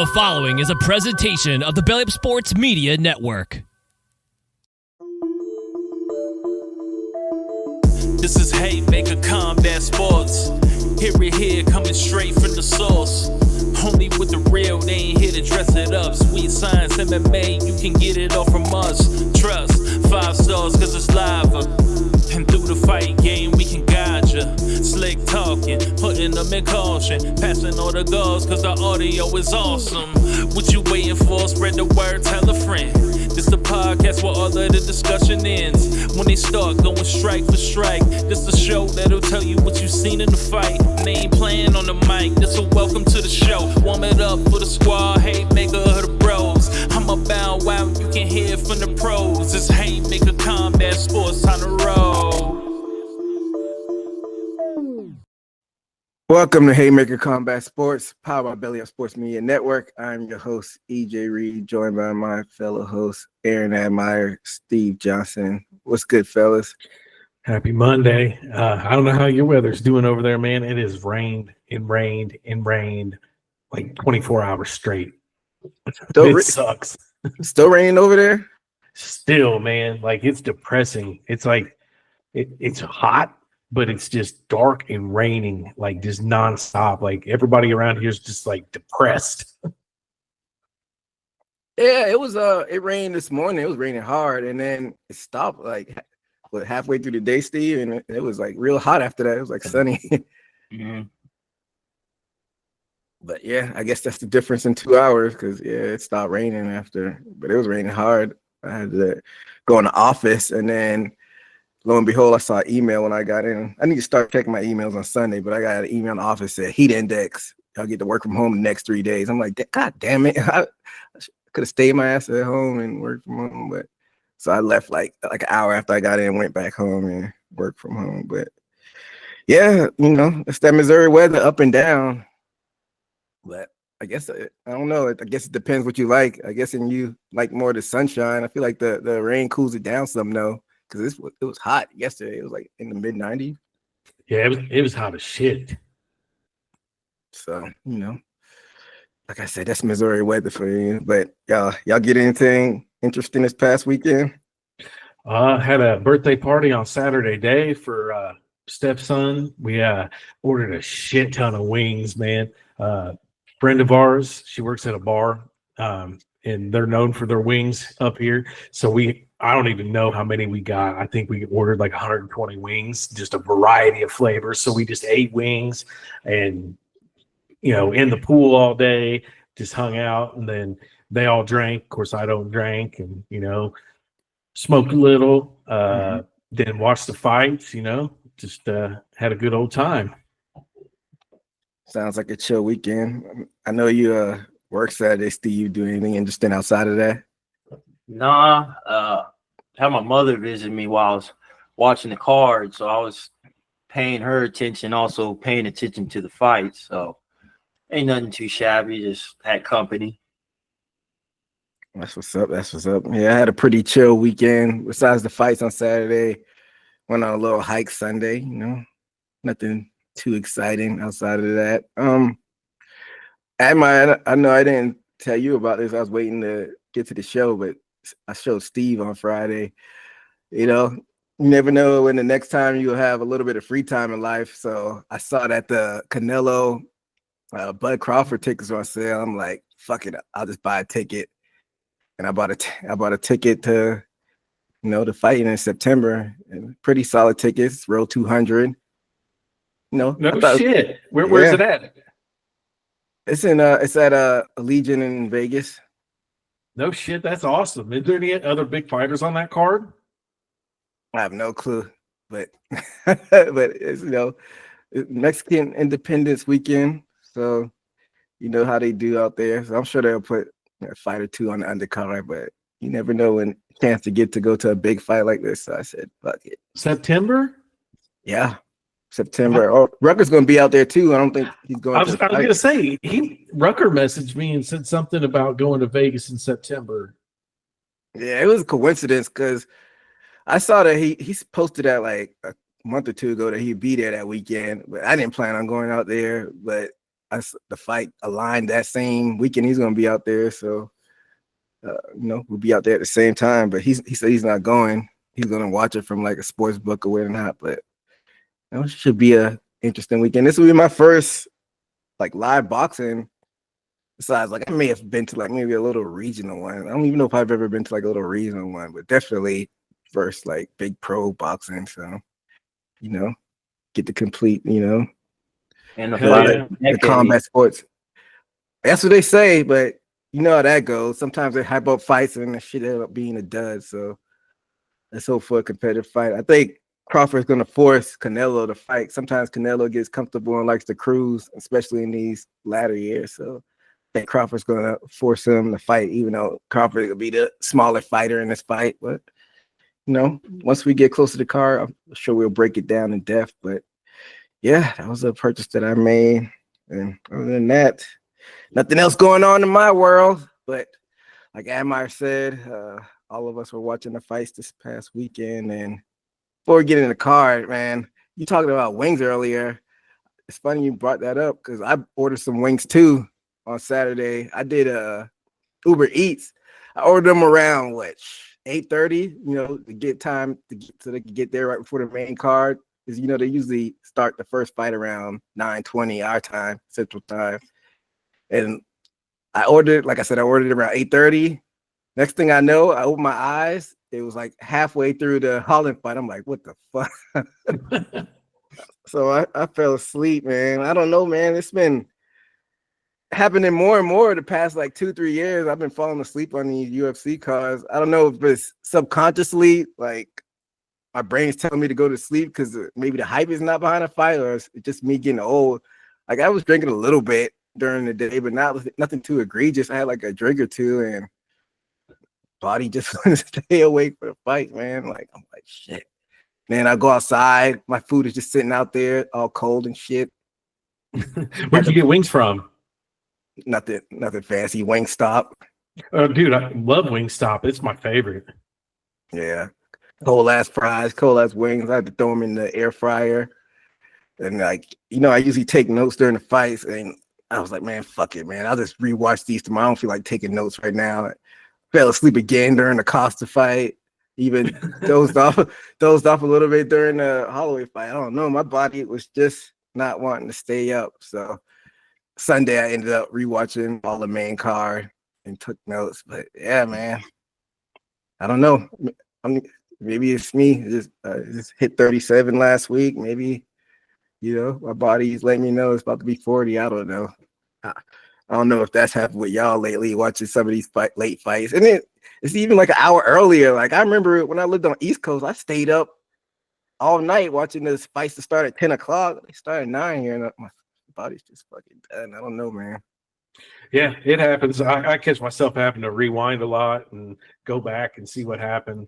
The following is a presentation of the Belly Up Sports Media Network. This is Haymaker Combat Sports. Hear it here, coming straight from the source. Only with the real, they ain't here to dress it up. Sweet science, MMA, you can get it all from us. Trust, 5 stars cause it's live. And through the fight game, we can guide ya. Slick talking, putting them in caution. Passing all the goals cause the audio is awesome. What you waiting for? Spread the word, tell a friend. This the podcast where all of the discussion ends. When they start going strike for strike, this the show that'll tell you what you seen in the fight. And they ain't playing on the mic, this a welcome to the show. Warm it up for the squad, Haymaker of the bros. I'm about wow, you can hear from the pros. It's Haymaker Combat Sports, time to roll. Welcome to Haymaker Combat Sports, powered by Belly Up Sports Media Network. I'm your host, EJ Reed, joined by my fellow hosts, Aaron Admire, Steve Johnson. What's good, fellas? Happy Monday. I don't know how your weather's doing over there, man. It has rained like 24 hours straight. It sucks. Still raining over there? Still, man. Like, it's depressing. It's like, it's hot, but it's just dark and raining, like just nonstop. Like, everybody around here is just like depressed. Yeah, it was it rained this morning. It was raining hard, and then it stopped like halfway through the day, Steve, and it was like real hot after that. It was like sunny. Mm-hmm. But yeah, I guess that's the difference in 2 hours because it stopped raining after, but it was raining hard. I had to go in the office, and then lo and behold, I saw an email when I got in. I need to start checking my emails on Sunday, but I got an email in the office that said heat index. I'll get to work from home the next 3 days. I'm like, God damn it. I could have stayed my ass at home and worked from home. But so I left like an hour after I got in, went back home and worked from home. But yeah, it's that Missouri weather up and down. But I guess, I don't know. I guess it depends what you like. I guess you like more of the sunshine. I feel like the rain cools it down some though. Because it was hot yesterday. It was like in the mid-90s. Yeah, it was hot as shit. So, like I said, that's Missouri weather for you. But y'all get anything interesting this past weekend? Had a birthday party on Saturday day for stepson. We ordered a shit ton of wings, man. Friend of ours, she works at a bar, and they're known for their wings up here. So I don't even know how many we got. I think we ordered like 120 wings, just a variety of flavors. So we just ate wings and, in the pool all day, just hung out. And then they all drank. Of course, I don't drink and, smoked a little, then watched the fights, just had a good old time. Sounds like a chill weekend. I know you work Saturday. Steve, you do anything interesting outside of that? Nah, had my mother visit me while I was watching the card, so I was paying her attention, also paying attention to the fight. So ain't nothing too shabby, just had company. That's what's up. Yeah, I had a pretty chill weekend. Besides the fights on Saturday, went on a little hike Sunday, nothing too exciting outside of that. I know I didn't tell you about this. I was waiting to get to the show, but I showed Steve on Friday. You never know when the next time you'll have a little bit of free time in life. So I saw that the Canelo Bud Crawford tickets were on sale. I'm like, fuck it, I'll just buy a ticket. And I bought a ticket to the fight in September. And pretty solid tickets, row 200. No shit. Where's it at? It's at Allegiant in Vegas. No shit, that's awesome. Is there any other big fighters on that card? I have no clue, but it's Mexican Independence Weekend, so you know how they do out there. So I'm sure they'll put a fight or two on the undercard, but you never know when chance to get to go to a big fight like this. So I said, fuck it. September? Yeah. September. Oh, Rucker's going to be out there too. I don't think he's going. I was going to say Rucker messaged me and said something about going to Vegas in September. Yeah, it was a coincidence because I saw that he posted that like a month or two ago that he'd be there that weekend, but I didn't plan on going out there. But the fight aligned that same weekend. He's going to be out there, so we'll be out there at the same time. But he said he's not going. He's going to watch it from like a sports book or whatnot. But it should be a interesting weekend. This will be my first like live boxing. Besides, like I may have been to like maybe a little regional one. I don't even know if I've ever been to like a little regional one, but definitely first like big pro boxing. So, get to complete, And the combat sports. That's what they say, but you know how that goes. Sometimes they hype up fights and the shit end up being a dud. So let's hope for a competitive fight. I think Crawford's going to force Canelo to fight. Sometimes Canelo gets comfortable and likes to cruise, especially in these latter years. So I think Crawford's going to force him to fight, even though Crawford will be the smaller fighter in this fight. But, once we get closer to the card, I'm sure we'll break it down in depth. But, yeah, that was a purchase that I made. And other than that, nothing else going on in my world. But like Admire said, all of us were watching the fights this past weekend. And before we get in the card, man, you talking about wings earlier. It's funny you brought that up because I ordered some wings too on Saturday. I did Uber Eats. I ordered them around 8:30, to get time so they could get there right before the main card. Because they usually start the first fight around 9:20 our time, Central Time. And I ordered around 8:30. Next thing I know, I opened my eyes. It was like halfway through the Holland fight. I'm like, what the fuck? So I fell asleep, man. I don't know, man. It's been happening more and more the past 2-3 years. I've been falling asleep on these UFC cards. I don't know if it's subconsciously, like my brain's telling me to go to sleep because maybe the hype is not behind a fight, or it's just me getting old. Like I was drinking a little bit during the day, but nothing too egregious. I had like a drink or two, and body just want to stay awake for the fight, man. Like I'm like shit. Man, I go outside. My food is just sitting out there, all cold and shit. Where'd you get wings from? Nothing fancy. Wingstop. Oh, dude, I love Wingstop. It's my favorite. Yeah, cold ass fries, cold ass wings. I had to throw them in the air fryer, and I usually take notes during the fights, and I was like, man, fuck it, man. I'll just rewatch these tomorrow. I don't feel like taking notes right now. I fell asleep again during the Costa fight. Even dozed off a little bit during the Holloway fight. I don't know. My body was just not wanting to stay up. So Sunday I ended up rewatching all the main card and took notes. But yeah, man, I don't know. Maybe it's me. Just hit 37 last week. Maybe my body's letting me know it's about to be 40. I don't know. I don't know if that's happened with y'all lately, watching some of these late fights. And it's even like an hour earlier. Like I remember when I lived on East Coast, I stayed up all night watching this fights to start at 10 o'clock. They started at 9 here, and my body's just fucking done. I don't know, man. Yeah, it happens. I catch myself having to rewind a lot and go back and see what happened.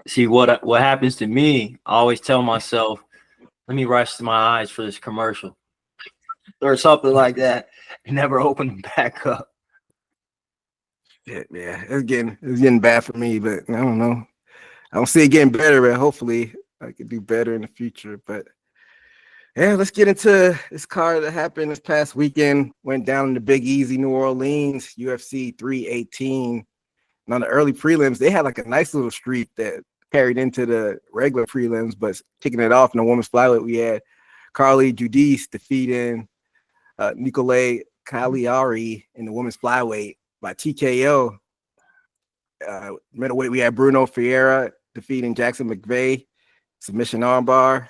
See what happens to me. I always tell myself, let me rest my eyes for this commercial or something like that, and never open them back up. Yeah, it's getting bad for me, but I don't know. I don't see it getting better, but hopefully I could do better in the future. But yeah, let's get into this card that happened this past weekend. Went down in the Big Easy, New Orleans, UFC 318. And on the early prelims, they had like a nice little streak that carried into the regular prelims, but kicking it off in the women's flyweight, we had Carly Judice defeating Nicolay Cagliari in the women's flyweight by TKO. Middleweight, we had Bruno Ferreira defeating Jackson McVeigh, submission armbar.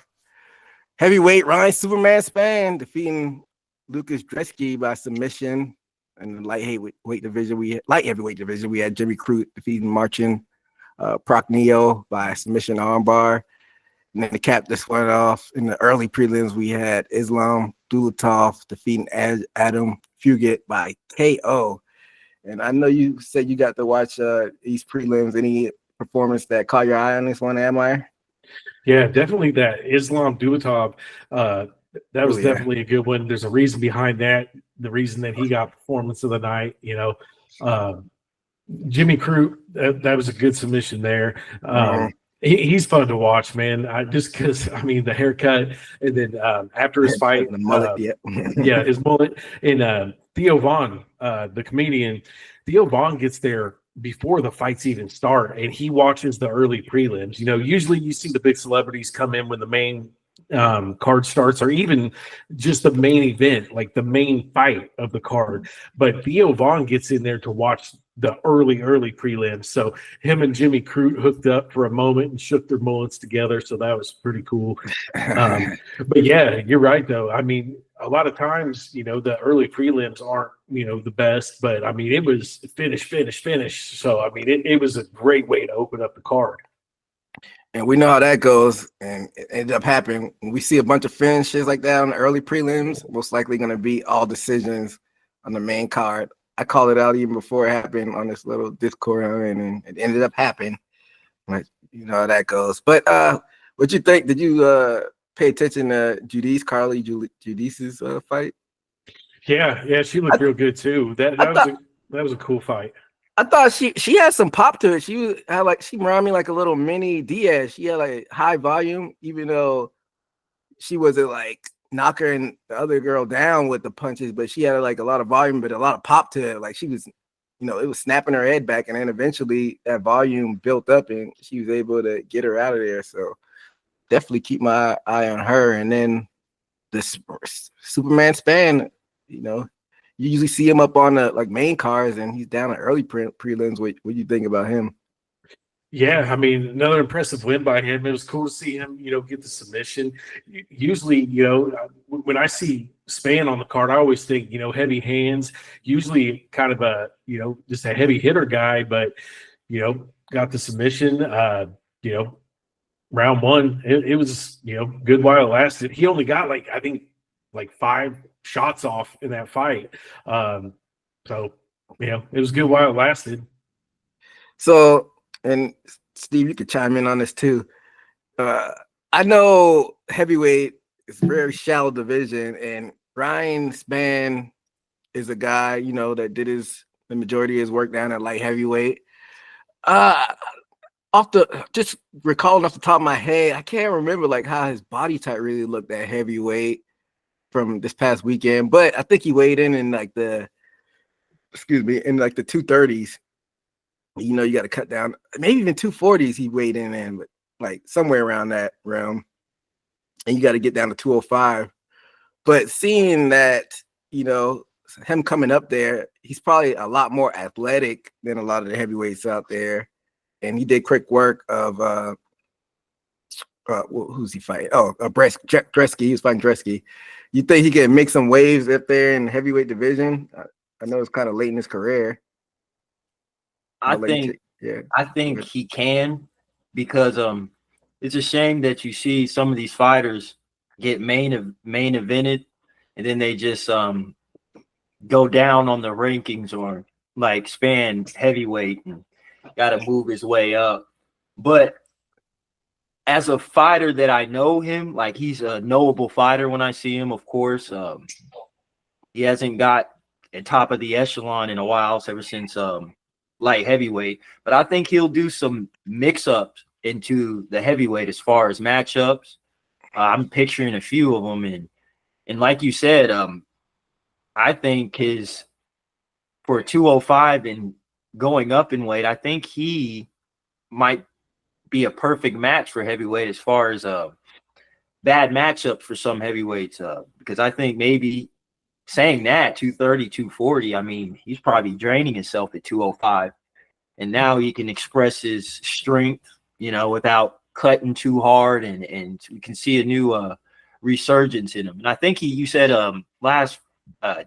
Heavyweight, Ryan Superman Spann defeating Lucas Dresky by submission. And the light heavyweight division, we had Jimmy Crute defeating Marcin Proknio by submission armbar. And then to cap this one off, in the early prelims, we had Islam Dulatov defeating Adam Fugit by KO. And I know you said you got to watch these prelims. Any performance that caught your eye on this one, Admire? Yeah, definitely that Islam Dulatov. That was definitely a good one. There's a reason behind that. The reason that he got performance of the night, Jimmy Crute, that was a good submission there. He's fun to watch, man. Just because I mean the haircut, and then after his fight, The mullet, yeah. yeah, his mullet, and Theo Vaughn, the comedian, Theo Vaughn gets there before the fights even start, and he watches the early prelims. You know, usually you see the big celebrities come in when the main card starts, or even just the main event, like the main fight of the card. But Theo Vaughn gets in there to watch the early prelims. So him and Jimmy Crute hooked up for a moment and shook their mullets together. So that was pretty cool. But yeah, you're right though. I mean, a lot of times, you know, the early prelims aren't, you know, the best, but I mean, it was finish. So I mean, it was a great way to open up the card. And we know how that goes, and it ended up happening. When we see a bunch of finishes like that on the early prelims, most likely going to be all decisions on the main card. I called it out even before it happened on this little Discord, and it ended up happening. Like, you know how that goes. But what you think? Did you pay attention to Judice's fight? Yeah, she looked real good too. That was a cool fight. I thought she had some pop to it. She reminded me like a little mini Diaz. She had like high volume, even though she wasn't like knocking the other girl down with the punches, but she had like a lot of volume, but a lot of pop to it. Like she was, you know, it was snapping her head back, and then eventually that volume built up, and she was able to get her out of there. So definitely keep my eye on her. And then this Superman Span, you know. You usually see him up on the like main cars, and he's down at early prelims. What do you think about him? Yeah, I mean, another impressive win by him. It was cool to see him, you know, get the submission. Usually, you know, when I see Span on the card, I always think, you know, heavy hands. Usually, kind of a, you know, just a heavy hitter guy, but you know, got the submission. You know, round one, it was, you know, good while it lasted. He only got like, I think, like 5 shots off in that fight. So, you know, it was good while it lasted. So, and Steve, you could chime in on this too. I know heavyweight is a very shallow division, and Ryan Spann is a guy, you know, that did the majority of his work down at light heavyweight. Just recalling off the top of my head, I can't remember like how his body type really looked at heavyweight from this past weekend, but I think he weighed in like the 230s. You know, you got to cut down, maybe even 240s he weighed in, but like somewhere around that realm, and you got to get down to 205. But seeing that, you know, him coming up there, he's probably a lot more athletic than a lot of the heavyweights out there, and he did quick work of who's he fighting? Oh, Dresky. He was fighting Dresky. You think he can make some waves up there in the heavyweight division? I know it's kind of late in his career. I think he can, because it's a shame that you see some of these fighters get main evented, and then they just go down on the rankings, or like Span heavyweight and got to move his way up. But as a fighter that I know him, like he's a knowable fighter when I see him, of course. He hasn't got at top of the echelon in a while, ever since light heavyweight. But I think he'll do some mix-ups into the heavyweight as far as matchups. I'm picturing a few of them. And like you said, I think for 205 and going up in weight, I think he might be a perfect match for heavyweight as far as bad matchup for some heavyweights, because I think maybe saying that 230, 240, I mean, he's probably draining himself at 205, and now he can express his strength, you know, without cutting too hard, and we can see a new resurgence in him. And I think you said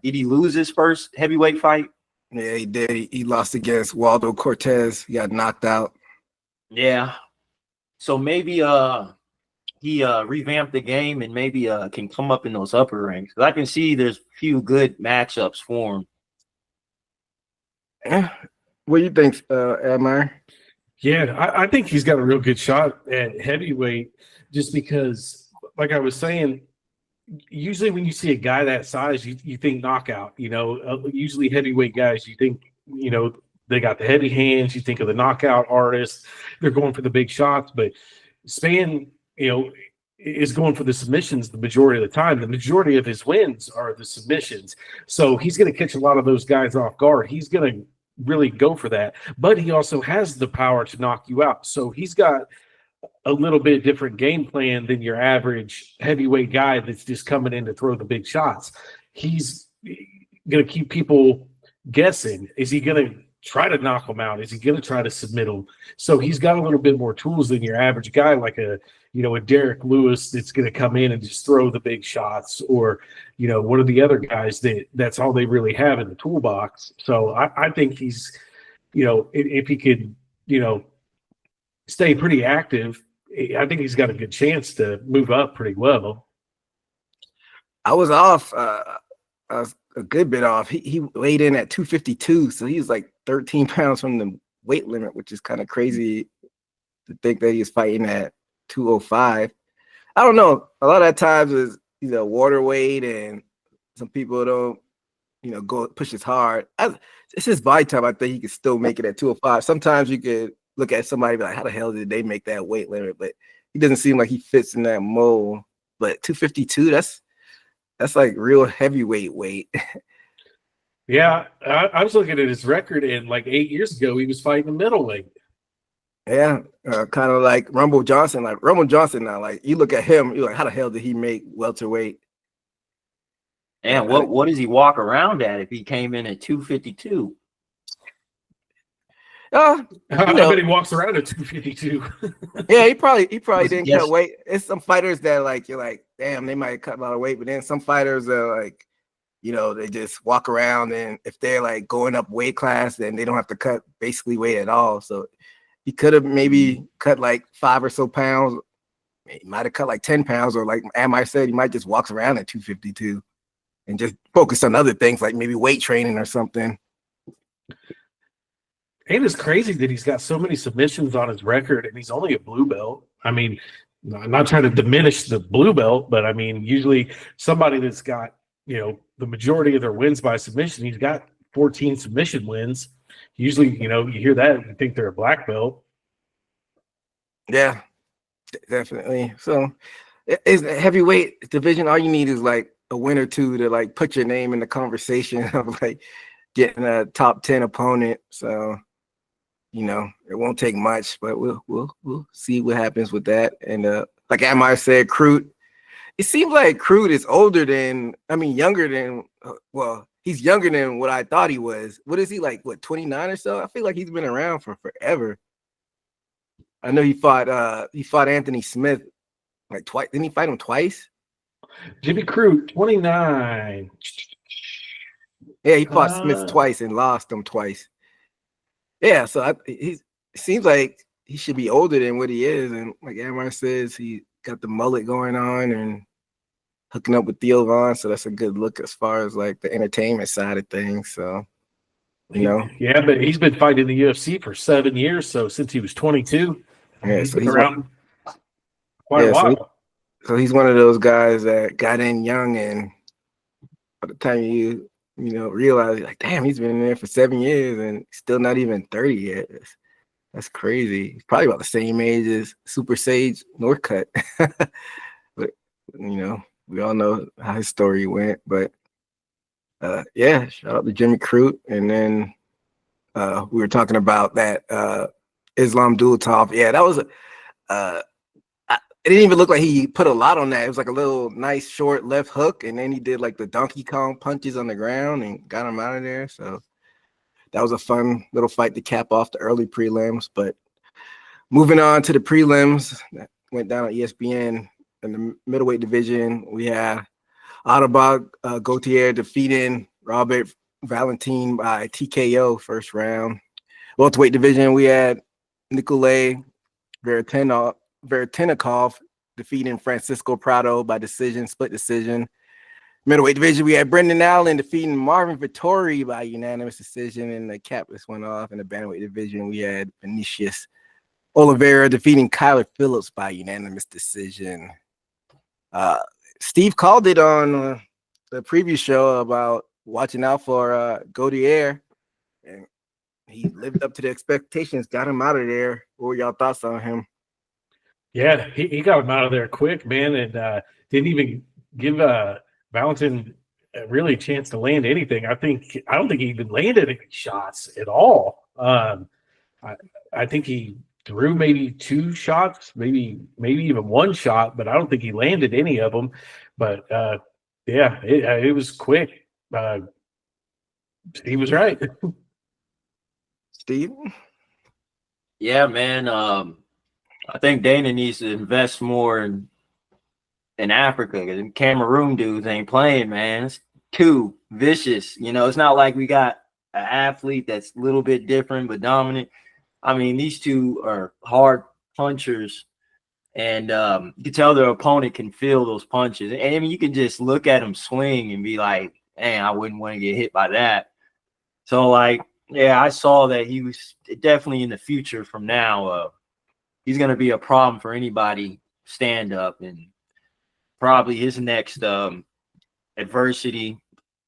did he lose his first heavyweight fight? Yeah, he did. He lost against Waldo Cortez. He got knocked out. Yeah. So maybe he revamped the game, and maybe can come up in those upper ranks. I can see there's a few good matchups for him. Yeah. What do you think, Admire? Yeah, I think he's got a real good shot at heavyweight, just because, like I was saying, usually when you see a guy that size, you think knockout. You know, usually heavyweight guys, you think, you know, they got the heavy hands. You think of the knockout artists. They're going for the big shots. But Spann, is going for the submissions the majority of the time. The majority of his wins are the submissions. So he's going to catch a lot of those guys off guard. He's going to really go for that. But he also has the power to knock you out. So he's got a little bit different game plan than your average heavyweight guy that's just coming in to throw the big shots. He's going to keep people guessing. Is he going to try to knock them out? Is he going to try to submit them? So he's got a little bit more tools than your average guy, like a Derek Lewis that's going to come in and just throw the big shots, or, one of the other guys that's all they really have in the toolbox. So I think he's, if he could, stay pretty active, I think he's got a good chance to move up pretty well. I was off. I was a good bit off. He weighed in at 252, so he's like 13 pounds from the weight limit, which is kind of crazy to think that he's fighting at 205. I don't know. A lot of times is water weight, and some people don't, go push as hard. It's his body type. I think he could still make it at 205. Sometimes you could look at somebody and be like, how the hell did they make that weight limit? But he doesn't seem like he fits in that mold. But 252, that's like real heavyweight weight. Yeah, I was looking at his record, and like 8 years ago, he was fighting a middleweight. Yeah, kind of like Rumble Johnson. Like Rumble Johnson now, like you look at him, you're like, how the hell did he make welterweight? And what does he walk around at if he came in at 252? I bet he walks around at 252. Yeah, he probably didn't cut weight. It's some fighters that like you're like, damn, they might cut a lot of weight, but then some fighters are like, they just walk around, and if they're like going up weight class, then they don't have to cut basically weight at all. So he could have maybe cut like 5 or so pounds. He might have cut like 10 pounds, or like I said, he might just walks around at 252 and just focus on other things like maybe weight training or something. And it's crazy that he's got so many submissions on his record, and he's only a blue belt. I mean, I'm not trying to diminish the blue belt, but I mean, usually somebody that's got, the majority of their wins by submission, he's got 14 submission wins. Usually, you hear that and you think they're a black belt. Yeah, definitely. So is the heavyweight division, all you need is like a win or two to like put your name in the conversation of like getting a top 10 opponent. So it won't take much, but we'll see what happens with that. And like Amar said, Crute, it seems like Crute is younger than, he's younger than what I thought he was. What is he, like, 29 or so? I feel like he's been around for forever. I know he fought Anthony Smith like twice. Didn't he fight him twice? Jimmy Crute, 29. Yeah, he fought Smith twice and lost him twice. Yeah, so he seems like he should be older than what he is. And like Amar says, he got the mullet going on and hooking up with Theo Vaughn. So that's a good look as far as like the entertainment side of things. So, Yeah, but he's been fighting the UFC for 7 years. So since he was 22, yeah, he's been around quite a while. So he's one of those guys that got in young, and by the time you realize, like, damn, he's been in there for 7 years and still not even 30 yet. That's crazy. He's probably about the same age as Super Sage Northcutt. But we all know how his story went. But yeah, shout out to Jimmy Crute. And then we were talking about that Islam Dulatov. Yeah, that was it didn't even look like he put a lot on that. It was like a little nice short left hook, and then he did like the Donkey Kong punches on the ground and got him out of there. So that was a fun little fight to cap off the early prelims. But moving on to the prelims that went down on ESPN in the middleweight division, we had Atabak Gautier defeating Robert Valentin by TKO first round. Welterweight division, we had Nikolay Veretinikov defeating Francisco Prado by split decision. Middleweight division, we had Brendan Allen defeating Marvin Vettori by unanimous decision, and the cap list went off. In the bantamweight division, we had Vinicius Oliveira defeating Kyler Phillips by unanimous decision. Steve called it on the previous show about watching out for Gautier, and he lived up to the expectations, got him out of there. What were y'all thoughts on him? Yeah, he got him out of there quick, man, and didn't even give Valentin really a chance to land anything. I don't think he even landed any shots at all. I think he threw maybe 2 shots, maybe even 1 shot, but I don't think he landed any of them. But yeah, it was quick. He was right. Steve? Yeah, man. I think Dana needs to invest more in Africa, because Cameroon dudes ain't playing, man. It's too vicious. You know, it's not like we got an athlete that's a little bit different but dominant. I mean, these two are hard punchers, and you can tell their opponent can feel those punches. And I mean, you can just look at him swing and be like, "Man, I wouldn't want to get hit by that." So, like, yeah, I saw that he was definitely in the future from now. He's going to be a problem for anybody stand up, and probably his next adversity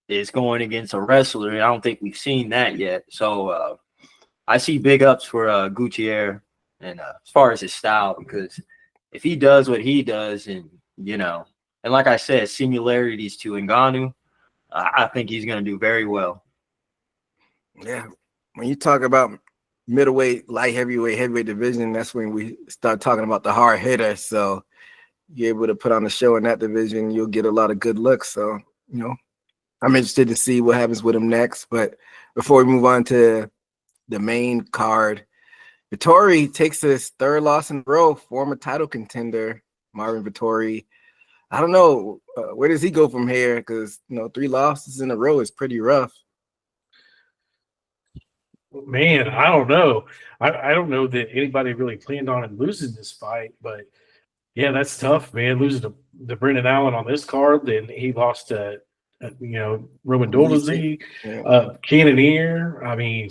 is going against a wrestler. And I don't think we've seen that yet. So I see big ups for Gutierrez, and as far as his style, because if he does what he does, and you know, and like I said, similarities to Ngannou, I think he's going to do very well. Yeah, when you talk about middleweight, light heavyweight division, that's when we start talking about the hard hitter. So you're able to put on a show in that division, you'll get a lot of good looks. So, you know, I'm interested to see what happens with him next. But before we move on to the main card, Vettori takes his 3rd loss in a row, former title contender, Marvin Vettori. I don't know, where does he go from here? Because, you know, 3 losses in a row is pretty rough. Man, I don't know. I don't know that anybody really planned on him losing this fight, but yeah, that's tough, man. Losing to Brendan Allen on this card, then he lost to Roman Dolezal, Cannonier. I mean,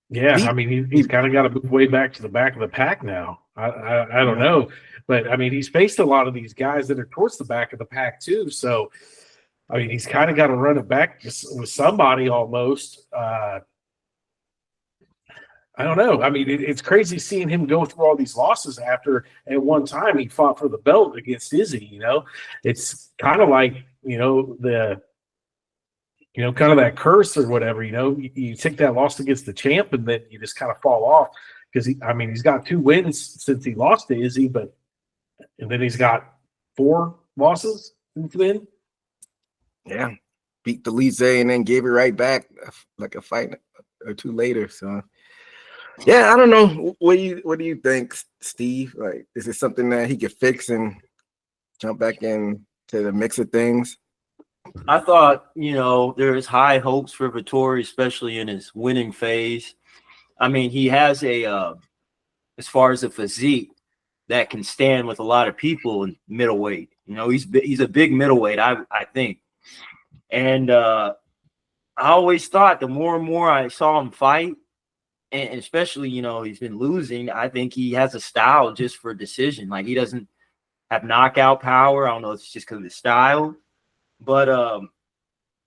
yeah, I mean he's kind of got to move way back to the back of the pack now. I don't know, but I mean he's faced a lot of these guys that are towards the back of the pack too. So I mean he's kind of got to run it back with somebody almost. I don't know. I mean, it's crazy seeing him go through all these losses after at one time he fought for the belt against Izzy. You know, it's kind of like kind of that curse or whatever. You know, you take that loss against the champ and then you just kind of fall off because he's got 2 wins since he lost to Izzy, and then he's got 4 losses since then. Yeah, beat Dolezal and then gave it right back like a fight or 2 later. So. Yeah, I don't know. What do you think, Steve? Like, is it something that he could fix and jump back into the mix of things? I thought, there's high hopes for Vettori, especially in his winning phase. I mean, he has as far as a physique that can stand with a lot of people in middleweight. You know, he's a big middleweight, I think. And I always thought the more and more I saw him fight, and especially, he's been losing, I think he has a style just for decision. Like, he doesn't have knockout power. I don't know if it's just because of his style. But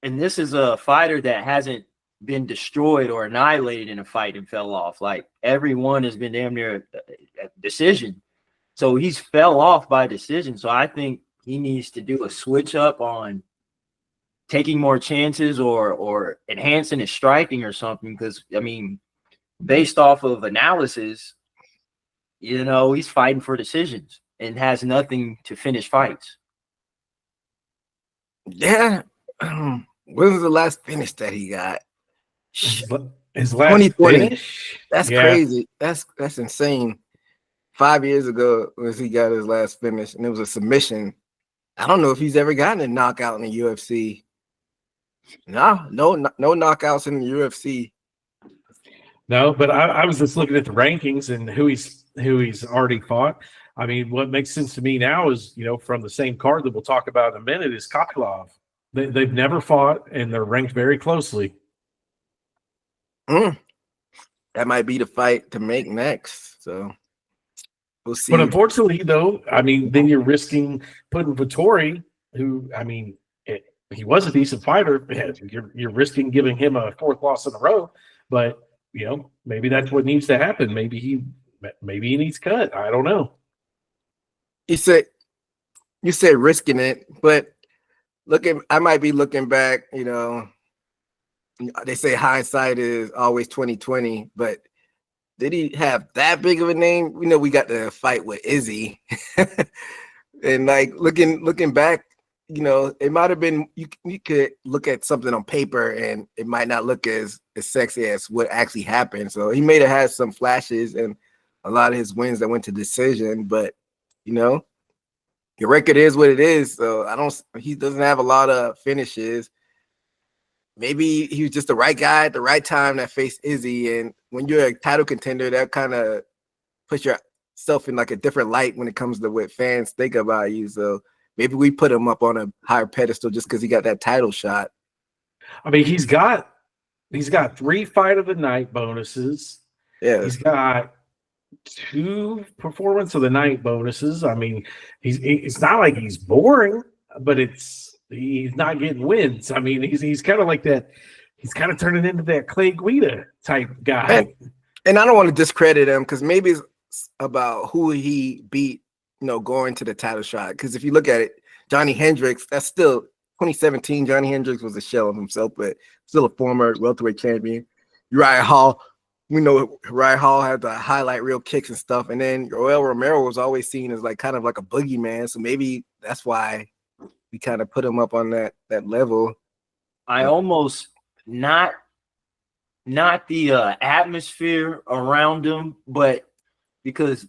and this is a fighter that hasn't been destroyed or annihilated in a fight and fell off. Like, everyone has been damn near a decision. So he's fell off by decision. So I think he needs to do a switch up on taking more chances or enhancing his striking or something. Because, I mean, based off of analysis, he's fighting for decisions and has nothing to finish fights. Yeah. When was the last finish that he got? His last finish? That's crazy. That's insane. 5 years ago was he got his last finish, and it was a submission. I don't know if he's ever gotten a knockout in the UFC. No knockouts in the UFC. No, but I was just looking at the rankings and who he's already fought. I mean, what makes sense to me now is, from the same card that we'll talk about in a minute is Kopylov. They've never fought, and they're ranked very closely. That might be the fight to make next. So we'll see. But unfortunately, though, I mean, then you're risking putting Vettori, who, I mean, he was a decent fighter. You're risking giving him a 4th loss in a row. But maybe that's what needs to happen. Maybe he needs cut. I don't know. You said risking it, but I might be looking back. They say hindsight is always 20/20, but did he have that big of a name? We got the fight with Izzy, and like looking back, it might have been you could look at something on paper and it might not look as sexy as what actually happened. So he may have had some flashes and a lot of his wins that went to decision, but your record is what it is. So he doesn't have a lot of finishes. Maybe he was just the right guy at the right time that faced Izzy. And when you're a title contender, that kind of puts yourself in like a different light when it comes to what fans think about you. So maybe we put him up on a higher pedestal just because he got that title shot. I mean, he's got 3 fight of the night bonuses. Yeah. He's got 2 performance of the night bonuses. I mean, it's not like he's boring, but he's not getting wins. I mean, he's kind of like that. He's kind of turning into that Clay Guida type guy. And I don't want to discredit him because maybe it's about who he beat, going to the title shot. Because if you look at it, Johnny Hendricks, that's still 2017. Johnny Hendricks was a shell of himself, but still a former welterweight champion. Uriah Hall, we know Uriah Hall had the highlight reel kicks and stuff. And then Yoel Romero was always seen as like kind of like a boogeyman. So maybe that's why we kind of put him up on that level. I almost not the atmosphere around him, but because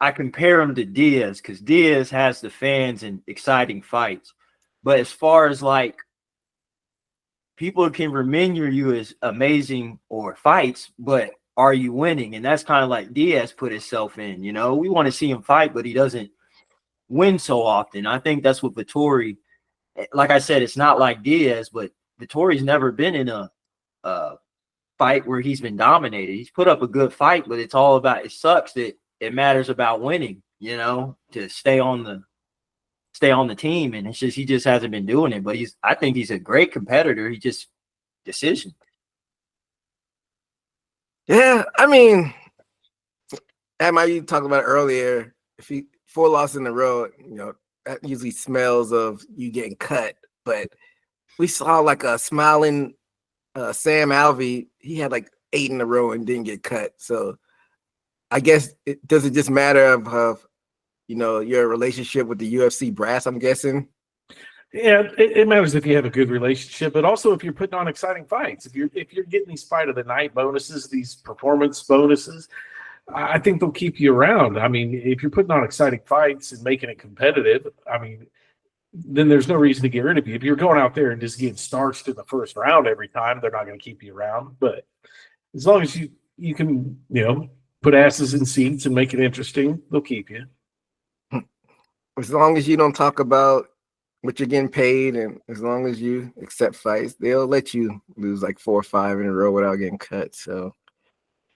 I compare him to Diaz, because Diaz has the fans and exciting fights. But as far as like people can remember you as amazing or fights, but are you winning? And that's kind of like Diaz put himself in. We want to see him fight, but he doesn't win so often. I think that's what Vettori, like I said, it's not like Diaz, but Vettori's never been in a fight where he's been dominated. He's put up a good fight, but it sucks that it matters about winning, to stay on the team. And it's just, he just hasn't been doing it, but I think he's a great competitor. He just decision. Yeah. I mean, you talked about it earlier. If he 4 losses in a row, that usually smells of you getting cut. But we saw like a smiling Sam Alvey. He had like 8 in a row and didn't get cut. So I guess does it just matter of your relationship with the UFC brass, I'm guessing? Yeah, it matters if you have a good relationship, but also if you're putting on exciting fights. If you're getting these fight of the night bonuses, these performance bonuses, I think they'll keep you around. I mean, if you're putting on exciting fights and making it competitive, I mean, then there's no reason to get rid of you. If you're going out there and just getting starched in the first round every time, they're not going to keep you around. But as long as you can, put asses in seats and make it interesting, they'll keep you. As long as you don't talk about what you're getting paid, and as long as you accept fights, they'll let you lose like 4 or 5 in a row without getting cut. So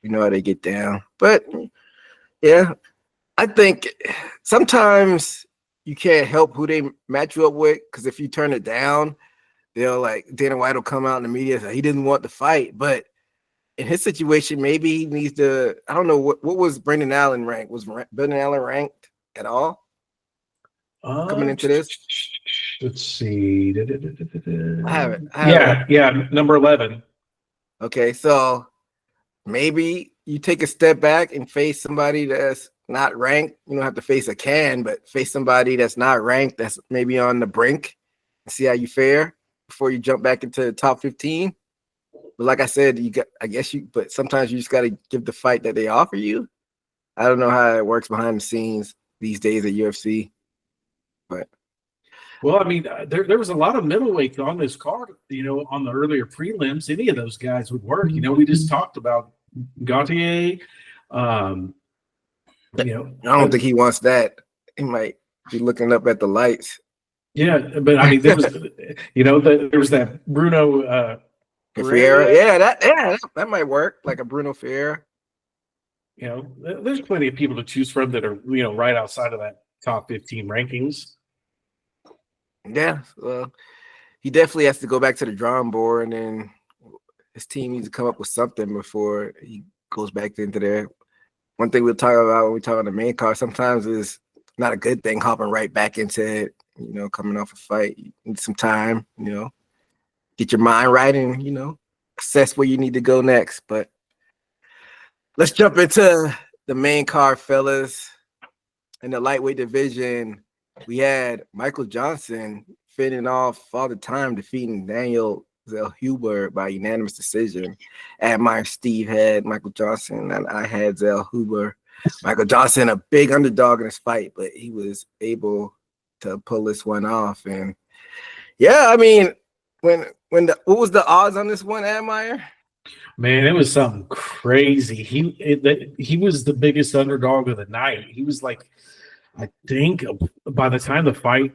you know how they get down. But yeah, I think sometimes you can't help who they match you up with, because if you turn it down, they'll like Dana White will come out in the media and say he didn't want to fight. But in his situation, maybe he needs to. I don't know what was Brendan Allen ranked. Was Brendan Allen ranked at all coming into this? Let's see. I have it. Yeah, number 11. Okay, so maybe you take a step back and face somebody that's not ranked. You don't have to face a can, but face somebody that's not ranked, that's maybe on the brink, and see how you fare before you jump back into the top 15. But like I said, but sometimes you just got to give the fight that they offer you. I don't know how it works behind the scenes these days at UFC, but. Well, I mean, there was a lot of middleweight on this card, on the earlier prelims. Any of those guys would work. We just talked about Gautier. I don't think he wants that. He might be looking up at the lights. Yeah, but I mean, there was, there was that Bruno Ferreira. Yeah, that might work, like a Bruno Ferreira. There's plenty of people to choose from that are, right outside of that top 15 rankings. Yeah, well, he definitely has to go back to the drawing board and then his team needs to come up with something before he goes back into there. One thing we'll talk about when we talk on the main card, sometimes is not a good thing hopping right back into it, coming off a fight. You need some time, get your mind right and, assess where you need to go next. But let's jump into the main card, fellas. In the lightweight division, we had Michael Johnson fitting off all the time, defeating Daniel Zellhuber by unanimous decision. Admire Steve had Michael Johnson, and I had Zellhuber. Michael Johnson, a big underdog in this fight, but he was able to pull this one off. And yeah, I mean, what was the odds on this one, Admire? Man, it was something crazy. He was the biggest underdog of the night. He was like, I think by the time the fight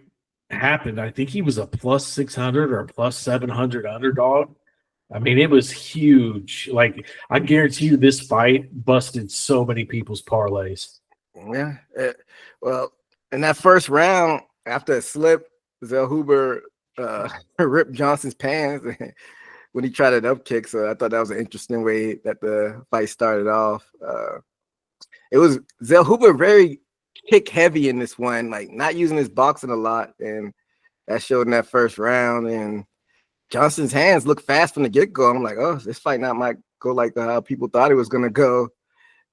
happened, I think he was a plus 600 or a plus 700 underdog. I mean, it was huge. Like, I guarantee you this fight busted so many people's parlays. Yeah. Well, in that first round, after a slip, Zellhuber ripped Johnson's pants when he tried an up kick. So I thought that was an interesting way that the fight started off. It was Zellhuber very kick heavy in this one, like not using his boxing a lot, and that showed in that first round. And Johnson's hands looked fast from the get-go. I'm like, oh, this fight not might go like how people thought it was gonna go.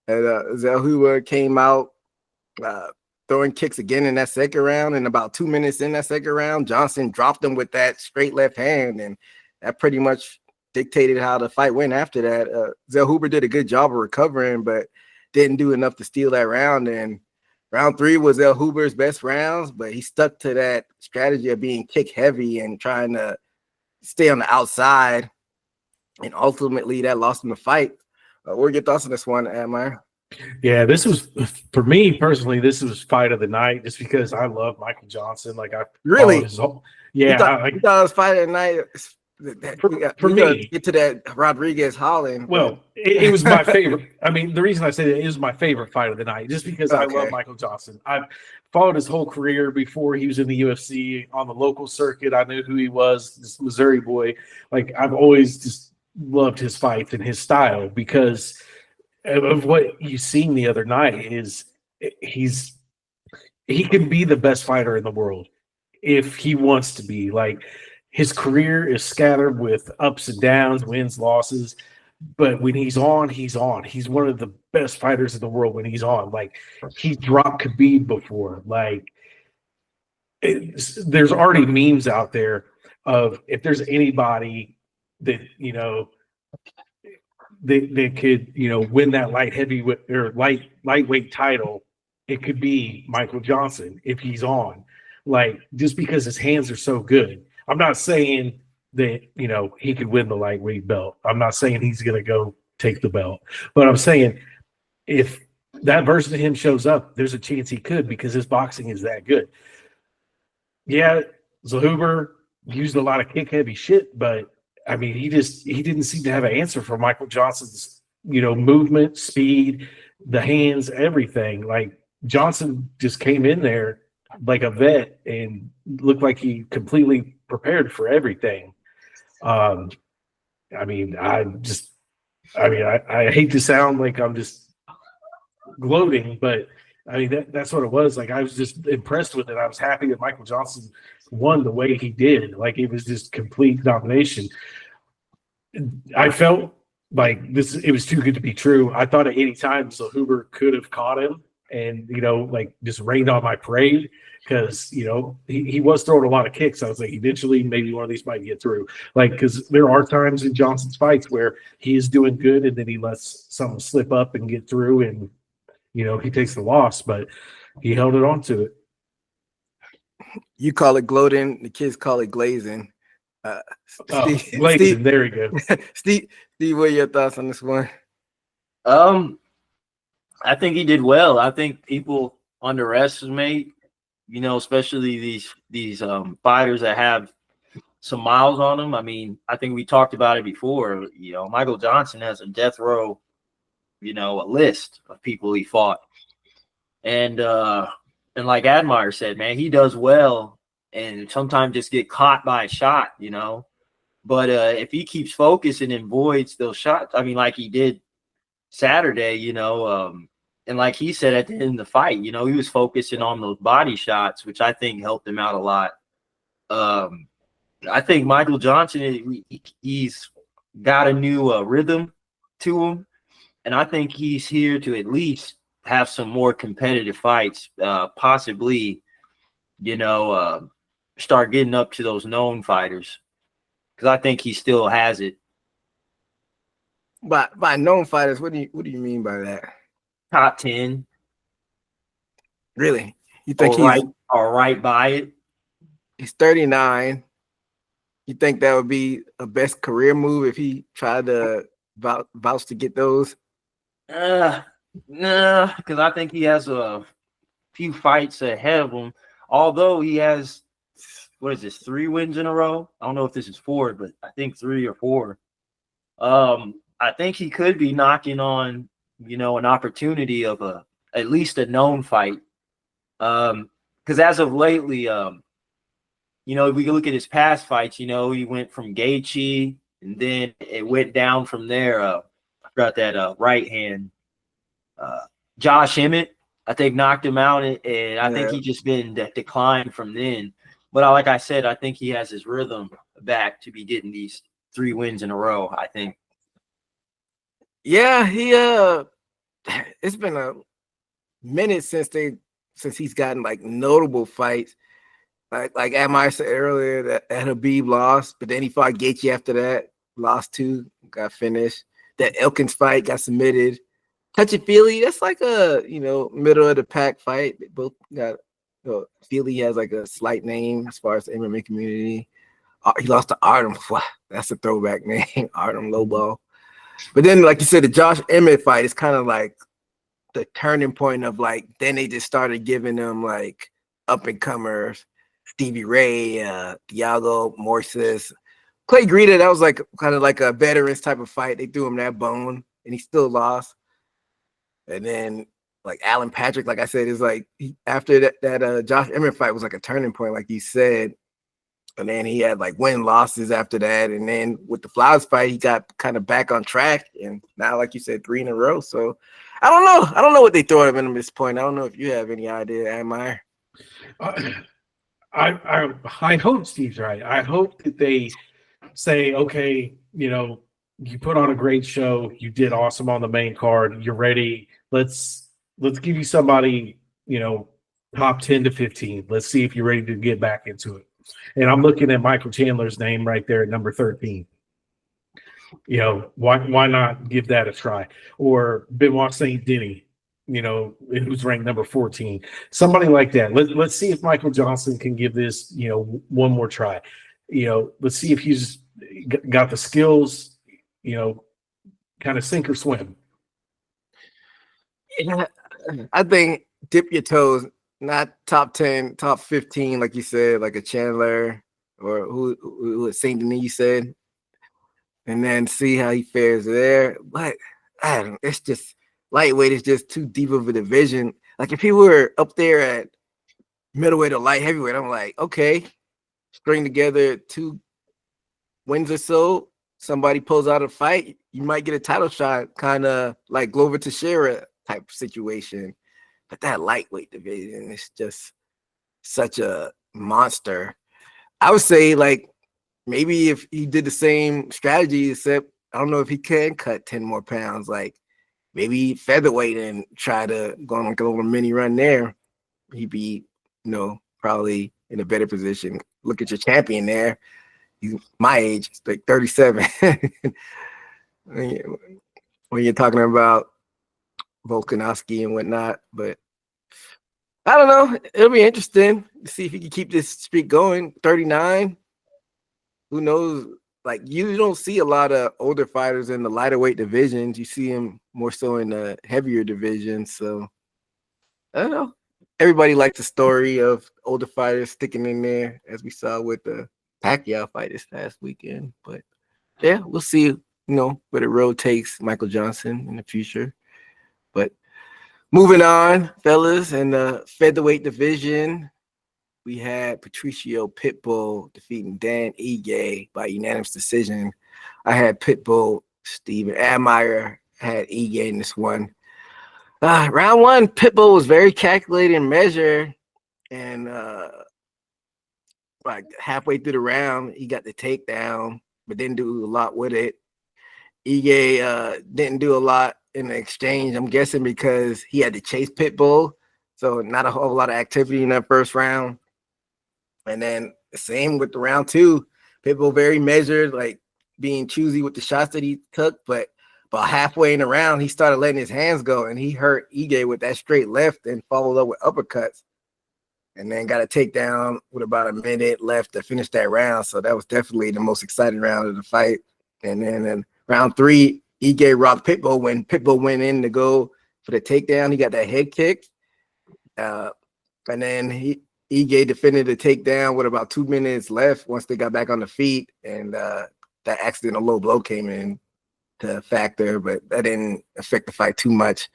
And Zellhuber came out throwing kicks again in that second round, and about 2 minutes in that second round, Johnson dropped him with that straight left hand, and that pretty much dictated how the fight went after that. Zellhuber did a good job of recovering, but didn't do enough to steal that round. And round 3 was Zellhuber's best rounds, but he stuck to that strategy of being kick heavy and trying to stay on the outside. And ultimately, that lost him the fight. What are your thoughts on this one, Admire? Yeah, this was, for me personally, this was fight of the night just because I love Michael Johnson. Like, I really, yeah, you thought it was fight of the night. For me, get to that Rodriguez Holland. Well, it was my favorite. I mean, the reason I say that it was my favorite fight of the night, just because I love Michael Johnson. I've followed his whole career before he was in the UFC on the local circuit. I knew who he was, this Missouri boy. Like, I've always just loved his fights and his style because of what you seen the other night. Is he can be the best fighter in the world if he wants to be. Like, his career is scattered with ups and downs, wins, losses. But when he's on, he's on. He's one of the best fighters in the world when he's on. Like, he dropped Khabib before. Like, there's already memes out there of if there's anybody that, that could, win that light heavyweight or lightweight title, it could be Michael Johnson if he's on. Like, just because his hands are so good. I'm not saying that, he could win the lightweight belt. I'm not saying he's going to go take the belt. But I'm saying if that version of him shows up, there's a chance he could because his boxing is that good. Yeah, Zellhuber used a lot of kick-heavy shit, but, I mean, he didn't seem to have an answer for Michael Johnson's, movement, speed, the hands, everything. Like, Johnson just came in there like a vet and looked like he completely prepared for everything. I hate to sound like I'm just gloating, but I mean, that's what it was. Like, I was just impressed with it. I was happy that Michael Johnson won the way he did. Like, it was just complete domination. I felt like it was too good to be true. I thought at any time Zellhuber could have caught him and, just rained on my parade because, he was throwing a lot of kicks. I was like, eventually maybe one of these might get through. Like, because there are times in Johnson's fights where he is doing good and then he lets something slip up and get through and, he takes the loss, but he held it on to it. You call it gloating. The kids call it glazing. Glazing, there we go. Steve, what are your thoughts on this one? I think he did well. I think people underestimate, especially these fighters that have some miles on them. I mean, I think we talked about it before. Michael Johnson has a death row, a list of people he fought, and like Admire said, man, he does well, and sometimes just get caught by a shot. But if he keeps focusing and avoids those shots, I mean, like he did Saturday, and like he said at the end of the fight, he was focusing on those body shots, which I think helped him out a lot. I think Michael Johnson, he's got a new rhythm to him, and I think he's here to at least have some more competitive fights, possibly, start getting up to those known fighters, because I think he still has it. By known fighters, what do you mean by that? Top 10. Really? You think right by it? He's 39. You think that would be a best career move if he tried to vouch to get those? Nah, because I think he has a few fights ahead of him. Although he has, 3 wins in a row? I don't know if this is 4, but I think 3 or 4. I think he could be knocking on, an opportunity of at least a known fight. Because as of lately, if we look at his past fights, he went from Gaethje, and then it went down from there. I forgot that right hand. Josh Emmett, I think, knocked him out, and I think he just been declined from then. But like I said, I think he has his rhythm back to be getting these 3 wins in a row, I think. Yeah, it's been a minute since he's gotten like notable fights. Like Amai said earlier, that Habib lost, but then he fought Gaethje after that, lost 2, got finished. That Elkins fight got submitted. Touchy-feely, that's like a middle of the pack fight. They both got Feely has like a slight name as far as the MMA community. He lost to Artem. Wow, that's a throwback name, Artem Lobo. But then, like you said, the Josh Emmett fight is kind of like the turning point of like, then they just started giving them like up and comers, Stevie Ray, Thiago Moises, Clay Guida. That was like kind of like a veterans type of fight. They threw him that bone, and he still lost. And then like Alan Patrick, like I said, is like after that Josh Emmett fight was like a turning point, like you said. And then he had like win losses after that. And then with the Flowers fight, he got kind of back on track. And now, like you said, 3 in a row. So I don't know. I don't know what they throw at him at this point. I don't know if you have any idea, Amir. I hope Steve's right. I hope that they say, okay, you put on a great show. You did awesome on the main card. You're ready. Let's give you somebody, top 10 to 15. Let's see if you're ready to get back into it. And I'm looking at Michael Chandler's name right there at number 13. Why not give that a try? Or Benoit Saint Denis, who's ranked number 14. Somebody like that. Let's see if Michael Johnson can give this, one more try. Let's see if he's got the skills, kind of sink or swim. Yeah, I think dip your toes. Not top 10, top 15, like you said, like a Chandler or who Saint Denis you said, and then see how he fares there. But I don't know, it's just lightweight is just too deep of a division. Like if he were up there at middleweight or light heavyweight, I'm like, okay, string together 2 wins or so. Somebody pulls out a fight, you might get a title shot, kind of like Glover Teixeira type situation. But that lightweight division is just such a monster. I would say, like, maybe if he did the same strategy, except I don't know if he can cut 10 more pounds, like maybe featherweight and try to go on like a little mini run there. He'd be, probably in a better position. Look at your champion there. He's my age, it's like 37. When you're talking about Volkanovski and whatnot, but I don't know. It'll be interesting to see if he can keep this streak going. 39. Who knows? Like, you don't see a lot of older fighters in the lighter weight divisions. You see him more so in the heavier divisions. So I don't know. Everybody likes the story of older fighters sticking in there, as we saw with the Pacquiao fight this past weekend. But yeah, we'll see, where the road takes Michael Johnson in the future. But moving on, fellas, in the featherweight division, we had Patricio Pitbull defeating Dan Ige by unanimous decision. I had Pitbull, Stephen Admire, had Ige in this one. Round one, Pitbull was very calculated and measured, and like halfway through the round, he got the takedown, but didn't do a lot with it. Ige didn't do a lot in the exchange, I'm guessing because he had to chase Pitbull, so not a whole lot of activity in that first round. And then the same with the round two, Pitbull very measured, like being choosy with the shots that he took, but about halfway in the round, he started letting his hands go, and he hurt Ige with that straight left and followed up with uppercuts, and then got a takedown with about a minute left to finish that round. So that was definitely the most exciting round of the fight. And then in round three, Ige rocked Pitbull when Pitbull went in to go for the takedown. He got that head kick. And then Ige defended the takedown with about 2 minutes left once they got back on the feet. And that accidental low blow came in to factor, but that didn't affect the fight too much.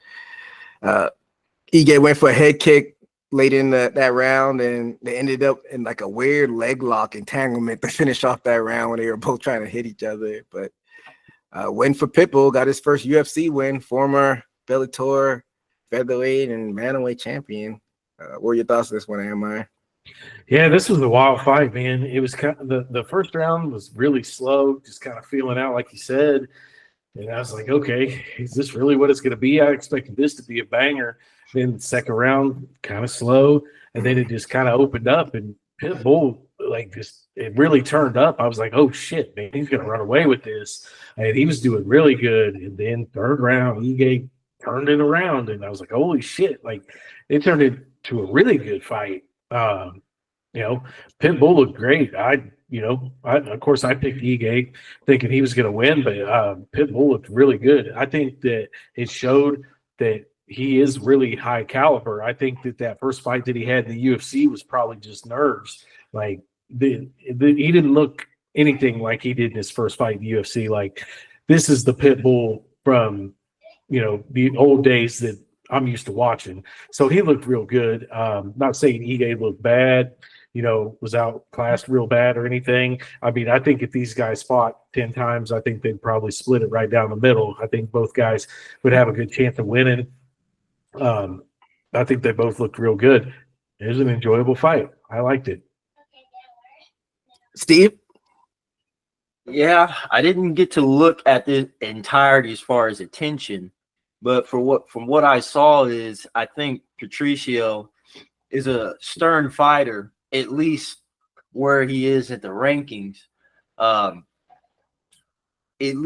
Ige went for a head kick late in that round, and they ended up in like a weird leg lock entanglement to finish off that round when they were both trying to hit each other. But win for Pitbull, got his first UFC win, former Bellator featherweight and bantamweight champion. What were your thoughts on this one, Amai? Yeah, this was a wild fight, man. It was kind of, the first round was really slow, just kind of feeling out, like you said. And I was like, okay, is this really what it's going to be? I expected this to be a banger. Then the second round, kind of slow, and then it just kind of opened up, and Pitbull, like, just it really turned up. I was like, oh shit, man, he's gonna run away with this, and he was doing really good. And then third round, Ige turned it around, and I was like, holy shit, like it turned into a really good fight. Pitbull looked great. Of course I picked Ige thinking he was gonna win, but Pitbull looked really good. I think that it showed that he is really high caliber. I think that first fight that he had in the UFC was probably just nerves. Like he didn't look anything like he did in his first fight in the UFC. Like, this is the Pitbull from, the old days that I'm used to watching. So he looked real good. Not saying Ige looked bad, was outclassed real bad or anything. I mean, I think if these guys fought 10 times, I think they'd probably split it right down the middle. I think both guys would have a good chance of winning. I think they both looked real good. It was an enjoyable fight. I liked it. Steve? Yeah, I didn't get to look at the entirety as far as attention, but from what I saw is I think Patricio is a stern fighter, at least where he is at the rankings. It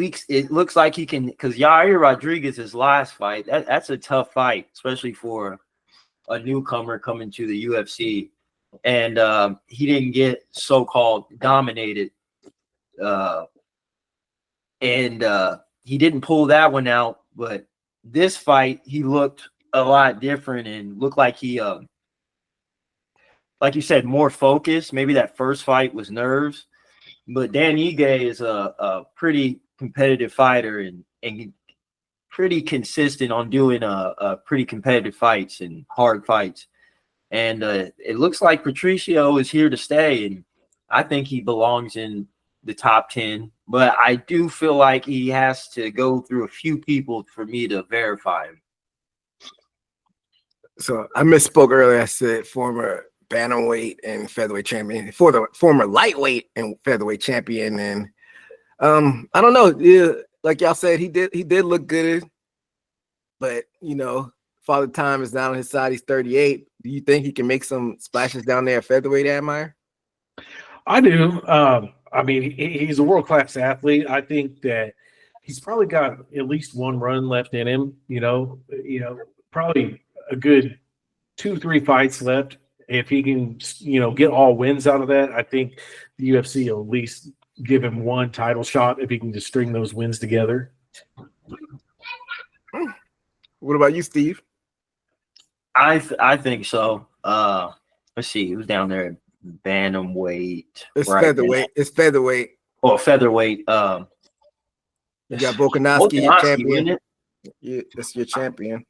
looks like he can, because Yair Rodriguez's last fight, that's a tough fight, especially for a newcomer coming to the UFC. And he didn't get so-called dominated. And he didn't pull that one out. But this fight, he looked a lot different and looked like he, like you said, more focused. Maybe that first fight was nerves. But Dan Ige is a pretty competitive fighter and pretty consistent on doing pretty competitive fights and hard fights. And it looks like Patricio is here to stay, and I think he belongs in the top 10. But I do feel like he has to go through a few people for me to verify him. So I misspoke earlier. I said former bantamweight and featherweight champion, for the former lightweight and featherweight champion. And I don't know. Yeah, like y'all said, he did look good, but Father Time is down on his side. He's 38. Do you think he can make some splashes down there at featherweight, Admire? I do. I mean, he's a world-class athlete. I think that he's probably got at least one run left in him. Probably a good 2-3 fights left. If he can, get all wins out of that, I think the UFC will at least give him one title shot if he can just string those wins together. What about you, Steve? I think so. Let's see, he was down there at bantamweight. It's right featherweight. Now. It's featherweight. Oh, featherweight. You got Volkanovski, your champion. That's your champion.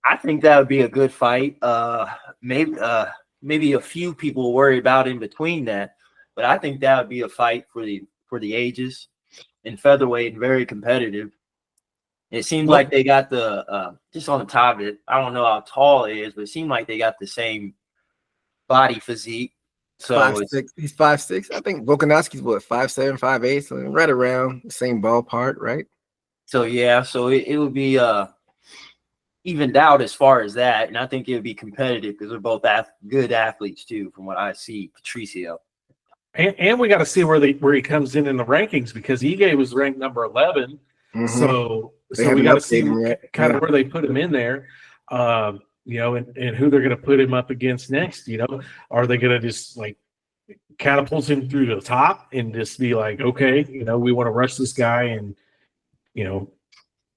I think that would be a good fight. Maybe maybe a few people worry about in between that. But I think that would be a fight for the ages in featherweight, very competitive. It seems like they got the just on the top of it. I don't know how tall he is, but it seemed like they got the same body physique. So 5'6". He's 5'6". I think Volkanovski's what, 5'7", 5'8", so right around the same ballpark, right? So yeah, so it would be evened out as far as that, and I think it would be competitive because they're both good athletes too, from what I see. Patricio. And we got to see where he comes in the rankings, because Ige was ranked number 11. Mm-hmm. So we got to see kind of where they put him in there, and who they're going to put him up against next. Are they going to just like catapult him through the top and just be like, okay, we want to rush this guy and,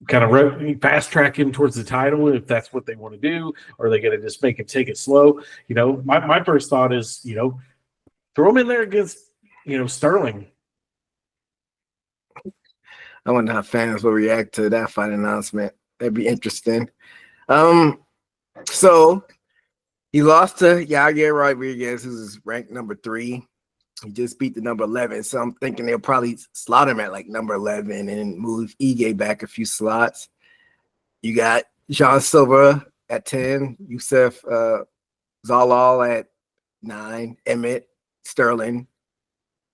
kind of fast track him towards the title if that's what they want to do? Or are they going to just make him take it slow? My first thought is, throw him in there against, Sterling. I wonder how fans will react to that fight announcement. That'd be interesting. So he lost to Yair Rodriguez, who's ranked number 3. He just beat the number 11. So I'm thinking they'll probably slot him at like number 11 and move Ige back a few slots. You got Jean Silva at 10, Youssef Zalal at 9, Emmett, Sterling,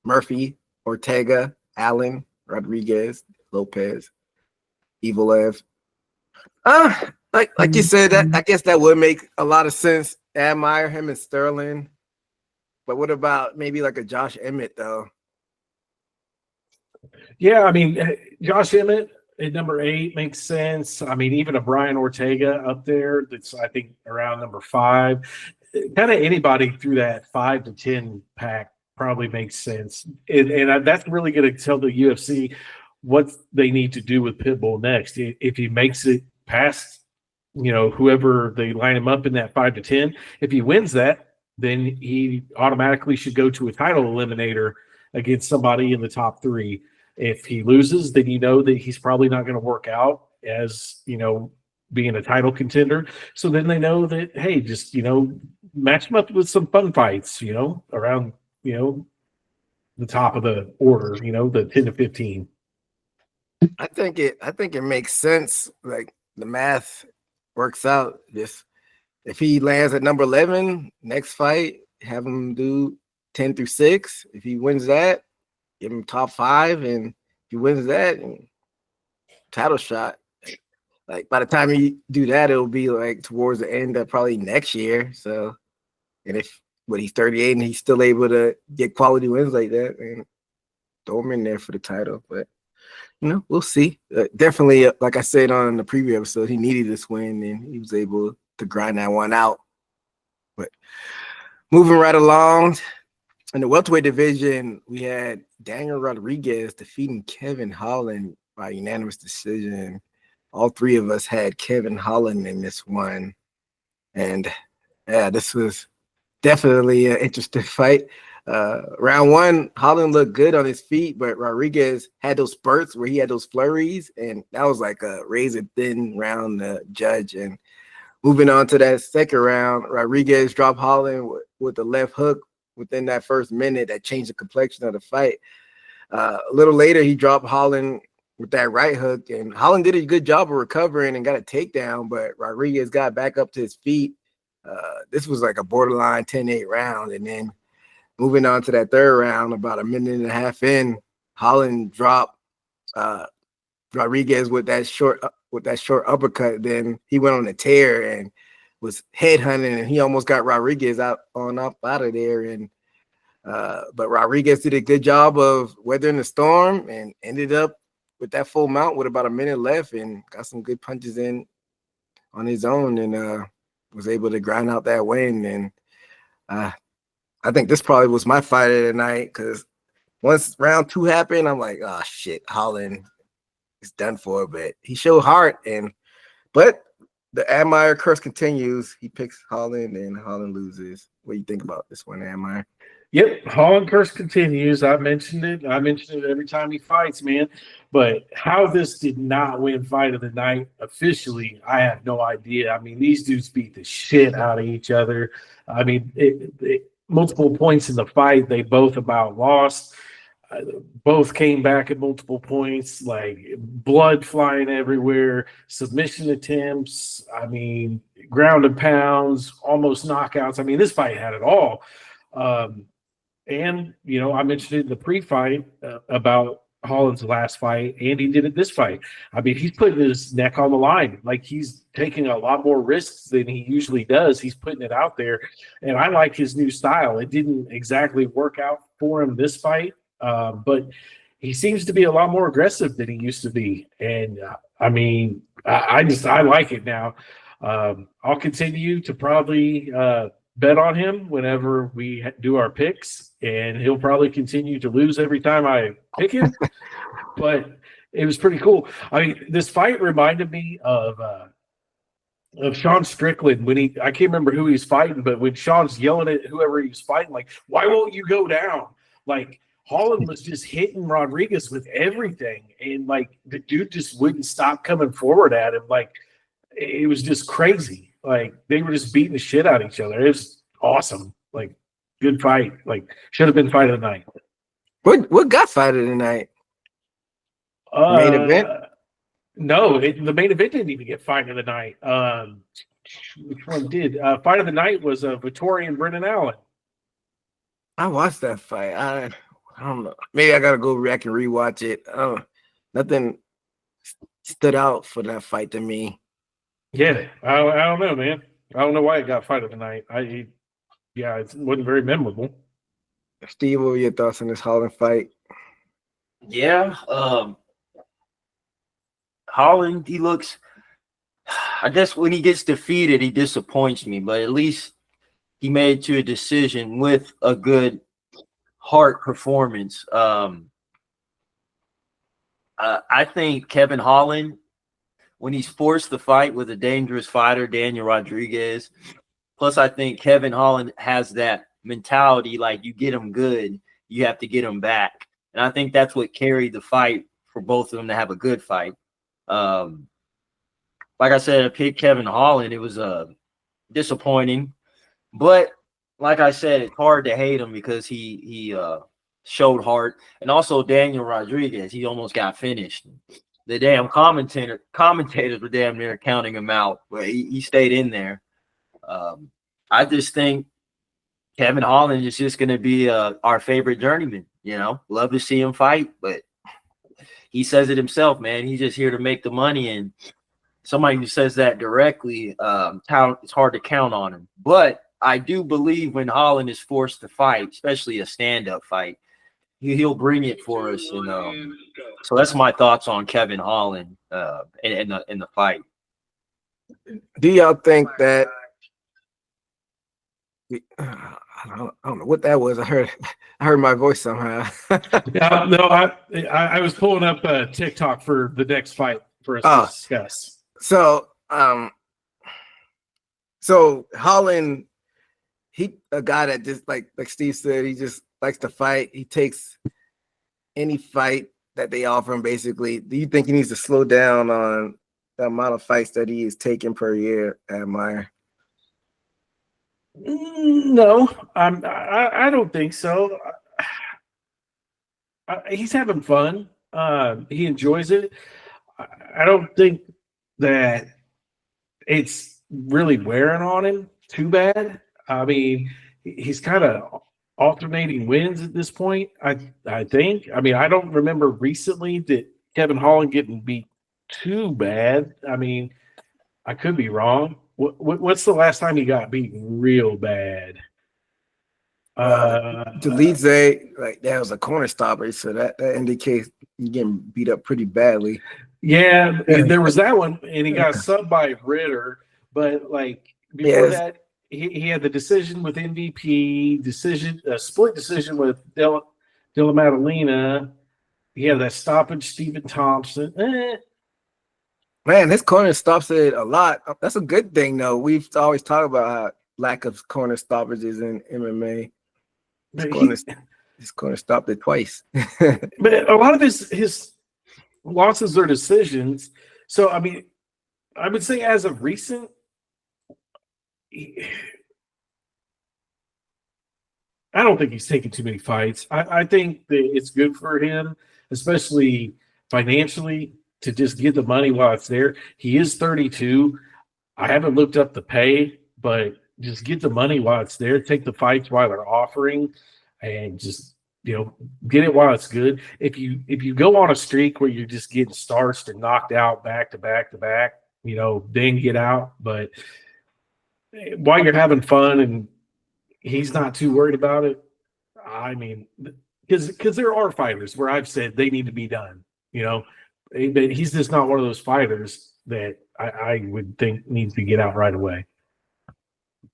Murphy, Ortega, Allen, Rodriguez, Lopez, Evelev. Like you said, that I guess that would make a lot of sense. Admire him and Sterling. But what about maybe like a Josh Emmett though? Yeah, I mean, Josh Emmett at number 8 makes sense. I mean, even a Brian Ortega up there, that's I think around number 5. Kind of anybody through that 5 to 10 pack probably makes sense. And that's really going to tell the UFC what they need to do with Pitbull next. If he makes it past, whoever they line him up in that 5 to 10, if he wins that, then he automatically should go to a title eliminator against somebody in the top 3. If he loses, then that he's probably not going to work out as, being a title contender. So then they know that, hey, just, match him up with some fun fights, around, the top of the order, the 10 to 15. I think it makes sense. Like the math works out. Just if he lands at number 11, next fight, have him do 10 through 6. If he wins that, give him top 5. And if he wins that, title shot. Like by the time you do that, it'll be like towards the end of probably next year. So, and if he's 38 and he's still able to get quality wins like that, and throw him in there for the title. But we'll see. Definitely, like I said on the preview episode, he needed this win and he was able to grind that one out. But moving right along, in the welterweight division, we had Daniel Rodriguez defeating Kevin Holland by unanimous decision. All 3 of us had Kevin Holland in this one. And yeah, this was definitely an interesting fight. Round 1, Holland looked good on his feet, but Rodriguez had those spurts where he had those flurries, and that was like a razor thin round to judge. And moving on to that second round, Rodriguez dropped Holland with the left hook within that first minute that changed the complexion of the fight. A little later, he dropped Holland with that right hook, and Holland did a good job of recovering and got a takedown, but Rodriguez got back up to his feet. This was like a borderline 10-8 round, and then moving on to that third round, about a minute and a half in, Holland dropped Rodriguez with that short uppercut. Then he went on a tear and was headhunting, and he almost got Rodriguez up out of there. And but Rodriguez did a good job of weathering the storm and ended up with that full mount with about a minute left and got some good punches in on his own and was able to grind out that win. And I think this probably was my fight of the night because once round 2 happened, I'm like, oh shit, Holland is done for. But he showed heart, but the Admire curse continues. He picks Holland and Holland loses. What do you think about this one, Admire? Yep, Holland curse continues. I mentioned it every time he fights, man. But how this did not win fight of the night officially, I have no idea. I mean, these dudes beat the shit out of each other. I mean, multiple points in the fight, they both about lost. Both came back at multiple points, like blood flying everywhere, submission attempts. I mean, ground and pounds, almost knockouts. I mean, this fight had it all. And, I mentioned it in the pre-fight about Holland's last fight, and he did it this fight. I mean, he's putting his neck on the line. Like, he's taking a lot more risks than he usually does. He's putting it out there, and I like his new style. It didn't exactly work out for him this fight, but he seems to be a lot more aggressive than he used to be. And, I mean, I like it now. I'll continue to probably bet on him whenever we do our picks, and he'll probably continue to lose every time I pick him. But it was pretty cool. I mean, this fight reminded me of Sean Strickland when I can't remember who he's fighting, but when Sean's yelling at whoever he's fighting, like, why won't you go down? Like, Holland was just hitting Rodriguez with everything, and like the dude just wouldn't stop coming forward at him. Like, it was just crazy. Like, they were just beating the shit out of each other. It was awesome. Like, good fight. Like, should have been fight of the night. What got fight of the night? Main event? No, the main event didn't even get fight of the night. Which one did? Fight of the night was Vittori and Brendan Allen. I watched that fight. I don't know. Maybe I gotta go back and rewatch it. Nothing stood out for that fight to me. Yeah, I don't know, man. I don't know why it got fight of the night. It wasn't very memorable. Steve, what were your thoughts on this Holland fight? Yeah, Holland, he looks, I guess when he gets defeated, he disappoints me, but at least he made it to a decision with a good heart performance. I think Kevin Holland, when he's forced to fight with a dangerous fighter, Daniel Rodriguez, plus I think Kevin Holland has that mentality, like, you get him good, you have to get him back. And I think that's what carried the fight for both of them to have a good fight. Like I said, I picked Kevin Holland. It was disappointing. But like I said, it's hard to hate him because he showed heart. And also Daniel Rodriguez, he almost got finished. The damn commentators were damn near counting him out, but he stayed in there. I just think Kevin Holland is just going to be our favorite journeyman. Love to see him fight, but he says it himself, man. He's just here to make the money, and somebody who says that directly, it's hard to count on him. But I do believe when Holland is forced to fight, especially a stand-up fight, he'll bring it for us. So that's my thoughts on Kevin Holland in the fight. Do y'all think that? I don't know what that was. I heard my voice somehow. Yeah, no, I was pulling up TikTok for the next fight for us to discuss. So Holland, he a guy that just like Steve said, he just likes to fight. He takes any fight that they offer him, basically. Do you think he needs to slow down on the amount of fights that he is taking per year at Meyer? No, I don't think so. He's having fun. He enjoys it. I don't think that it's really wearing on him too bad. I mean, he's kind of alternating wins at this point, I think. I mean, I don't remember recently that Kevin Holland getting beat too bad. I mean, I could be wrong. What's the last time he got beaten real bad? Delize, like, that was a corner stopper, so that indicates he's getting beat up pretty badly. Yeah, there was that one, and he got subbed by Ritter. But like before that, he had the decision with MVP, split decision with Della Maddalena. He had that stoppage, Stephen Thompson. Man, this corner stops it a lot. That's a good thing, though. We've always talked about how lack of corner stoppages in MMA. This corner stopped it twice. But a lot of his losses are decisions. So, I mean, I would say as of recent, I don't think he's taking too many fights. I think that it's good for him, especially financially, to just get the money while it's there. He is 32. I haven't looked up the pay, but just get the money while it's there. Take the fights while they're offering, and just get it while it's good. If you go on a streak where you're just getting starched and knocked out back to back to back, then get out. But while you're having fun and he's not too worried about it, I mean, because there are fighters where I've said they need to be done, but he's just not one of those fighters that I would think needs to get out right away.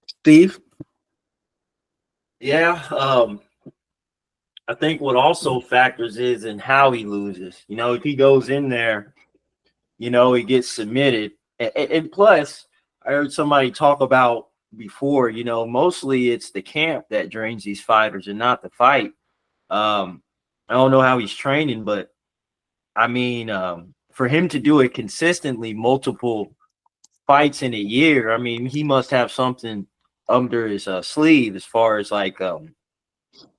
Steve? Yeah, I think what also factors is in how he loses. If he goes in there, he gets submitted. And plus, I heard somebody talk about before, mostly it's the camp that drains these fighters and not the fight. I don't know how he's training, but I mean, for him to do it consistently, multiple fights in a year, I mean, he must have something under his sleeve as far as like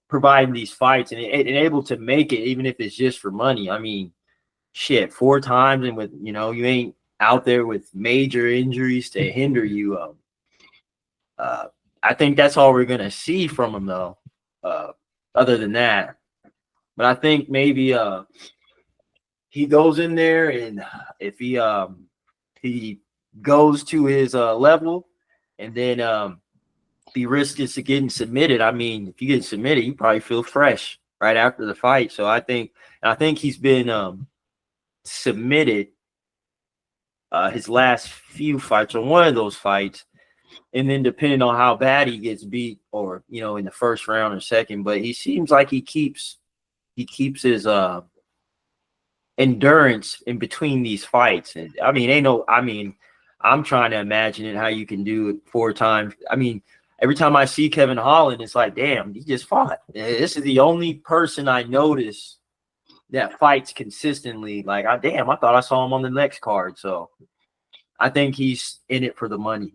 providing these fights and able to make it, even if it's just for money. I mean, shit, 4 times, and with you ain't out there with major injuries to hinder you. I think that's all we're gonna see from him, though. Other than that, but I think maybe he goes in there, and if he goes to his level, and then he risks getting submitted. I mean, if you get submitted, you probably feel fresh right after the fight. So I think he's been submitted his last few fights, or one of those fights, and then depending on how bad he gets beat, or in the first round or second, but he seems like he keeps his endurance in between these fights. And I mean, I'm trying to imagine it, how you can do it 4 times. I mean, every time I see Kevin Holland, it's like, damn, he just fought. This is the only person I notice that fights consistently. Like, I thought I saw him on the next card. So I think he's in it for the money.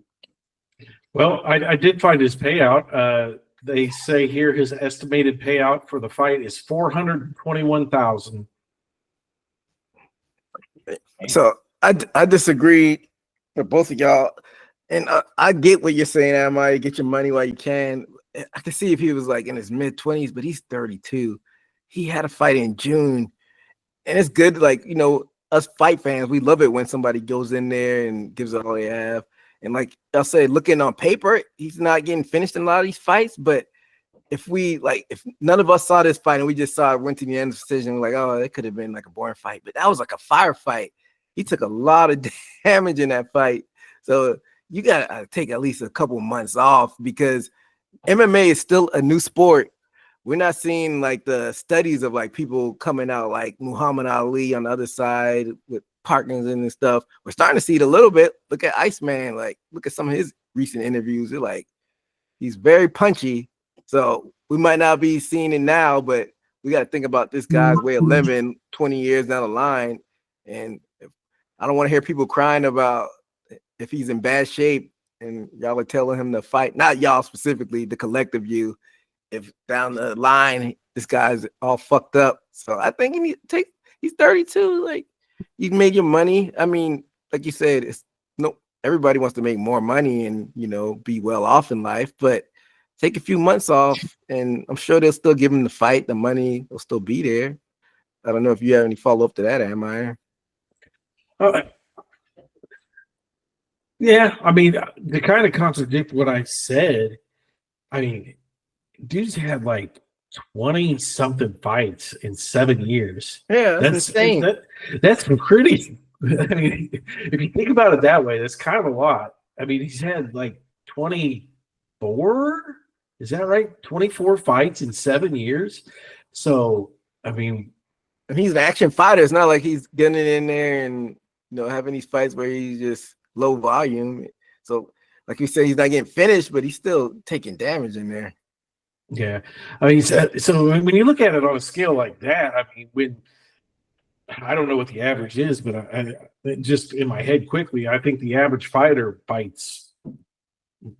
Well, I did find his payout. They say here his estimated payout for the fight is $421,000. So I disagree with both of y'all, and I get what you're saying, Amai. Get your money while you can. I can see if he was like in his mid-20s, but he's 32. He had a fight in June, and it's good. Like, us fight fans, we love it when somebody goes in there and gives it all they have. And like I said, looking on paper, he's not getting finished in a lot of these fights. But if none of us saw this fight and we just went to the end of the decision, we're like, oh, it could have been like a boring fight. But that was like a fire fight. He took a lot of damage in that fight. So you got to take at least a couple months off, because MMA is still a new sport. We're not seeing like the studies of like people coming out like Muhammad Ali on the other side with Parkinson's and stuff. We're starting to see it a little bit. Look at Iceman. Like, look at some of his recent interviews. They're like, he's very punchy. So we might not be seeing it now, but we got to think about this guy's way of living 20 years down the line. And I don't want to hear people crying about if he's in bad shape and y'all are telling him to fight. Not y'all specifically, the collective you. If down the line this guy's all fucked up. So I think he's 32. Like, you made your money. I mean, like you said, everybody wants to make more money and be well off in life, but take a few months off, and I'm sure they'll still give him the fight. The money will still be there. I don't know if you have any follow up to that, Amai. Yeah, I mean, to kind of contradict what I said, I mean, dude's had like 20 something fights in 7 years. Yeah, that's insane. That's pretty. I mean, if you think about it that way, that's kind of a lot. I mean, he's had like 24. Is that right? 24 fights in 7 years. So, I mean, and he's an action fighter. It's not like he's getting in there and having these fights where he's just low volume. So, like you said, he's not getting finished, but he's still taking damage in there. Yeah, I mean, so when you look at it on a scale like that, I mean, I don't know what the average is, but I just in my head quickly, I think the average fighter fights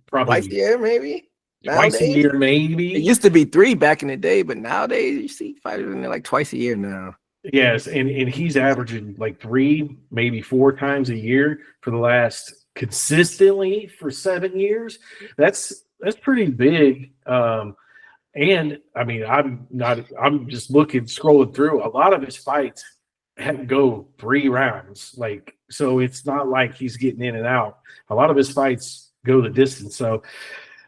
probably twice a year, maybe. twice a year, maybe. It used to be 3 back in the day, but nowadays you see fighters in there like twice a year now. Yes, and he's averaging like 3, maybe 4 times a year for the last consistently for 7 years. That's pretty big. And I mean, I'm just scrolling through. A lot of his fights go 3 rounds. Like, so it's not like he's getting in and out. A lot of his fights go the distance. So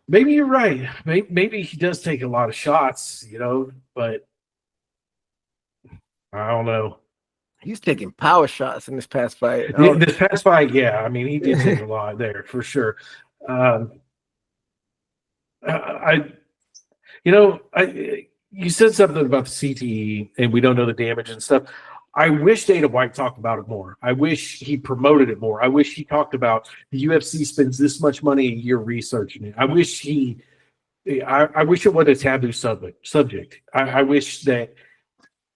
maybe you're right. Maybe he does take a lot of shots, but I don't know. He's taking power shots in this past fight. This past fight, yeah. I mean, he did take a lot there for sure. You said something about the CTE, and we don't know the damage and stuff. I wish Dana White talked about it more. I wish he promoted it more. I wish he talked about the UFC spends this much money a year researching it. I wish it wasn't a taboo subject. I wish that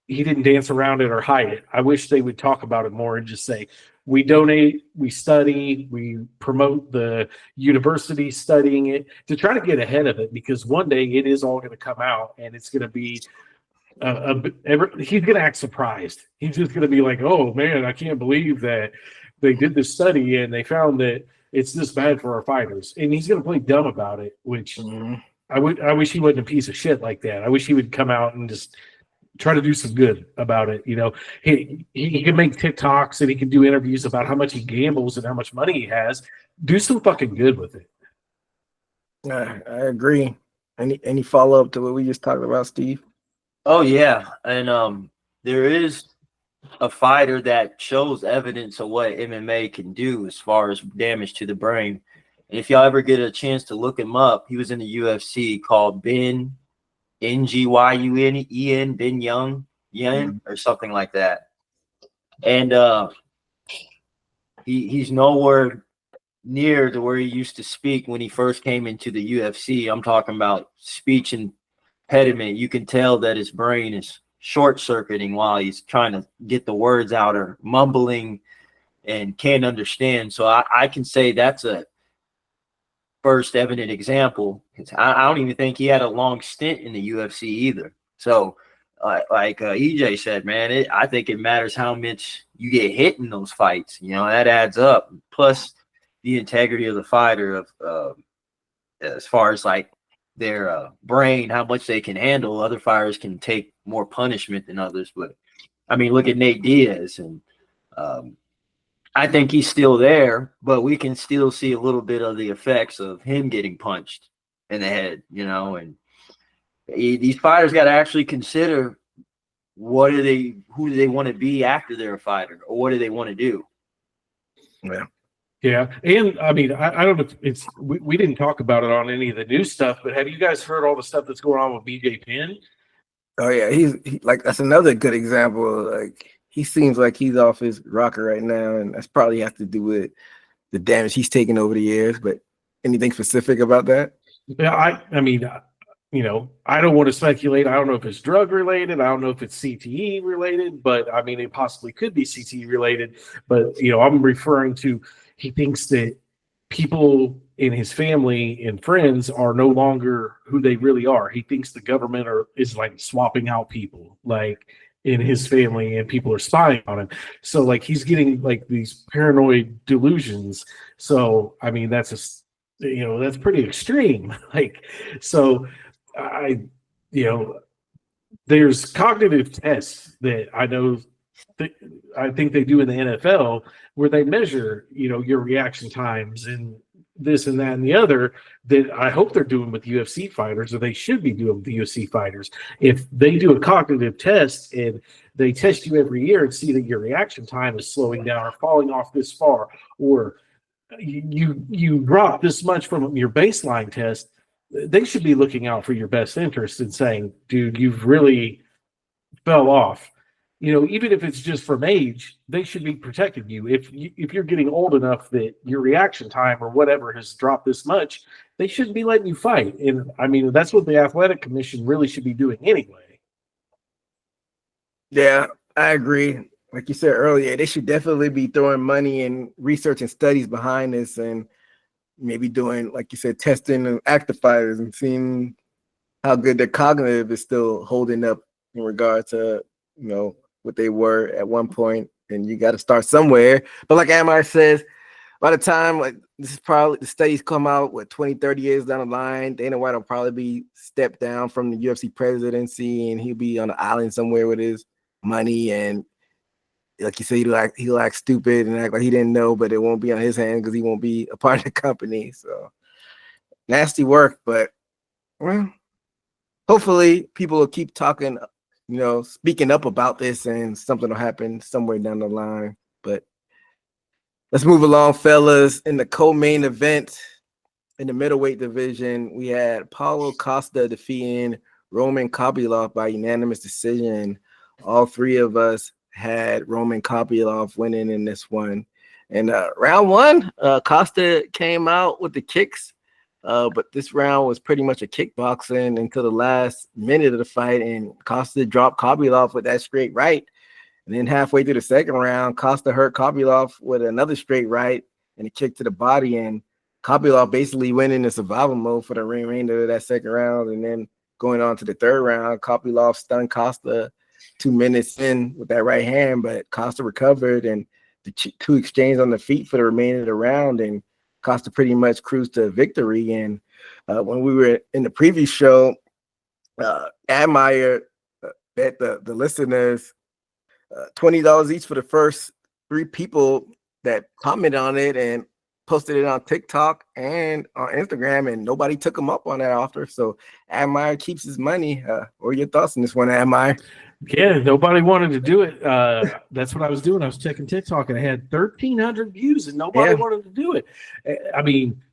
he didn't dance around it or hide it. I wish they would talk about it more and just say, we donate, we study, we promote the university studying it to try to get ahead of it, because one day it is all going to come out and it's going to be he's going to act surprised. He's just going to be like, oh man, I can't believe that they did this study and they found that it's this bad for our fighters. And he's going to play dumb about it, which I wish he wasn't a piece of shit like that. I wish he would come out and just try to do some good about it. He can make TikToks and he can do interviews about how much he gambles and how much money he has. Do some fucking good with it. I agree. Any follow up to what we just talked about, Steve? Oh yeah, and there is a fighter that shows evidence of what MMA can do as far as damage to the brain. And if y'all ever get a chance to look him up, he was in the UFC, called Ben Nguyen, Ben Yen, or something like that. And he's nowhere near to where he used to speak when he first came into the UFC. I'm talking about speech impediment. You can tell that his brain is short-circuiting while he's trying to get the words out, or mumbling and can't understand. So I can say that's a first evident example. I don't even think he had a long stint in the UFC either. So like EJ said, man, I think it matters how much you get hit in those fights. That adds up. Plus the integrity of the fighter, of as far as like their brain, how much they can handle. Other fighters can take more punishment than others. But I mean, look at Nate Diaz, and I think he's still there, but we can still see a little bit of the effects of him getting punched in the head, and these fighters got to actually consider who do they want to be after they're a fighter, or what do they want to do? Yeah. And I mean, I don't know if we didn't talk about it on any of the new stuff, but have you guys heard all the stuff that's going on with BJ Penn? Oh yeah, he's like, that's another good example. Like, he seems like he's off his rocker right now, and that's probably has to do with the damage he's taken over the years. But anything specific about that? Yeah, I mean, I don't want to speculate. I don't know if it's drug related. I don't know if it's CTE related, but I mean, it possibly could be CTE related. But I'm referring to, he thinks that people in his family and friends are no longer who they really are. He thinks the government is like swapping out people, like in his family, and people are spying on him. So like he's getting like these paranoid delusions. So I mean, that's that's pretty extreme. Like, so there's cognitive tests that I know that I think they do in the NFL, where they measure your reaction times and this and that and the other, that I hope they're doing with UFC fighters, or they should be doing with the UFC fighters. If they do a cognitive test and they test you every year and see that your reaction time is slowing down or falling off this far, or you drop this much from your baseline test, they should be looking out for your best interest and saying, dude, you've really fell off. Even if it's just from age, they should be protecting you. If you're getting old enough that your reaction time or whatever has dropped this much, they shouldn't be letting you fight. And I mean, that's what the Athletic Commission really should be doing anyway. Yeah, I agree. Like you said earlier, they should definitely be throwing money and research and studies behind this. And maybe doing, like you said, testing and active fighters and seeing how good their cognitive is still holding up in regard to, what they were at one point. And you got to start somewhere. But like Amar says, by the time this is probably the studies come out, 20, 30 years down the line, Dana White will probably be stepped down from the UFC presidency, and he'll be on an island somewhere with his money. And like you said, he'll act stupid and act like he didn't know, but it won't be on his hand because he won't be a part of the company. So nasty work, but well, hopefully people will keep talking, speaking up about this, and something will happen somewhere down the line. But let's move along, fellas. In the co-main event in the middleweight division, we had Paulo Costa defeating Roman Kopylov by unanimous decision. All three of us had Roman Kopylov winning in this one. And round one, Costa came out with the kicks, but this round was pretty much a kickboxing until the last minute of the fight, and Costa dropped Kopylov with that straight right. And then halfway through the second round, Costa hurt Kopylov with another straight right and a kick to the body, and Kopylov basically went into survival mode for the remainder of that second round. And then going on to the third round, Kopylov stunned Costa 2 minutes in with that right hand, but Costa recovered, and the two exchanged on the feet for the remainder of the round, and Costa pretty much cruised to victory. And when we were in the previous show, Admire bet the listeners $20 each for the first 3 people that commented on it and posted it on TikTok and on Instagram, and nobody took him up on that offer. So Admire keeps his money. What are your thoughts on this one, Admire? Yeah, nobody wanted to do it. That's what I was doing. I was checking TikTok, and I had 1,300 views, and nobody wanted to do it. I mean,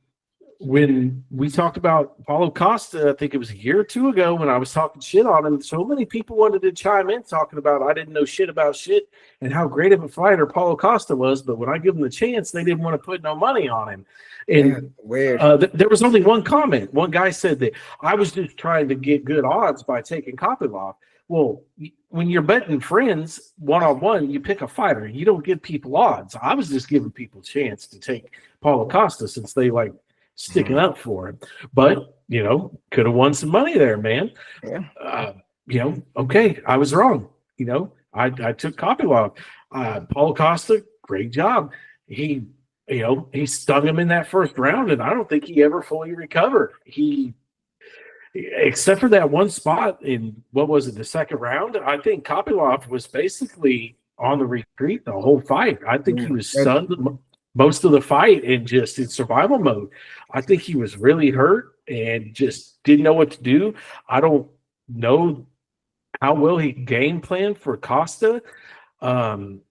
when we talked about Paulo Costa, I think it was a year or two ago when I was talking shit on him, so many people wanted to chime in talking about I didn't know shit about shit and how great of a fighter Paulo Costa was, but when I give him the chance, they didn't want to put no money on him. And weird. There was only one comment. One guy said that I was just trying to get good odds by taking Kopylov. Well, when you're betting friends one-on-one, you pick a fighter. You don't give people odds. I was just giving people a chance to take Paulo Costa since they like sticking up for him. But, could have won some money there, man. Yeah. Okay, I was wrong. I took Kopylov. Paulo Costa, great job. He stung him in that first round, and I don't think he ever fully recovered. Except for that one spot in, what was it, the second round, I think Kopylov was basically on the retreat the whole fight. I think he was stunned most of the fight and just in survival mode. I think he was really hurt and just didn't know what to do. I don't know how well he game planned for Costa. And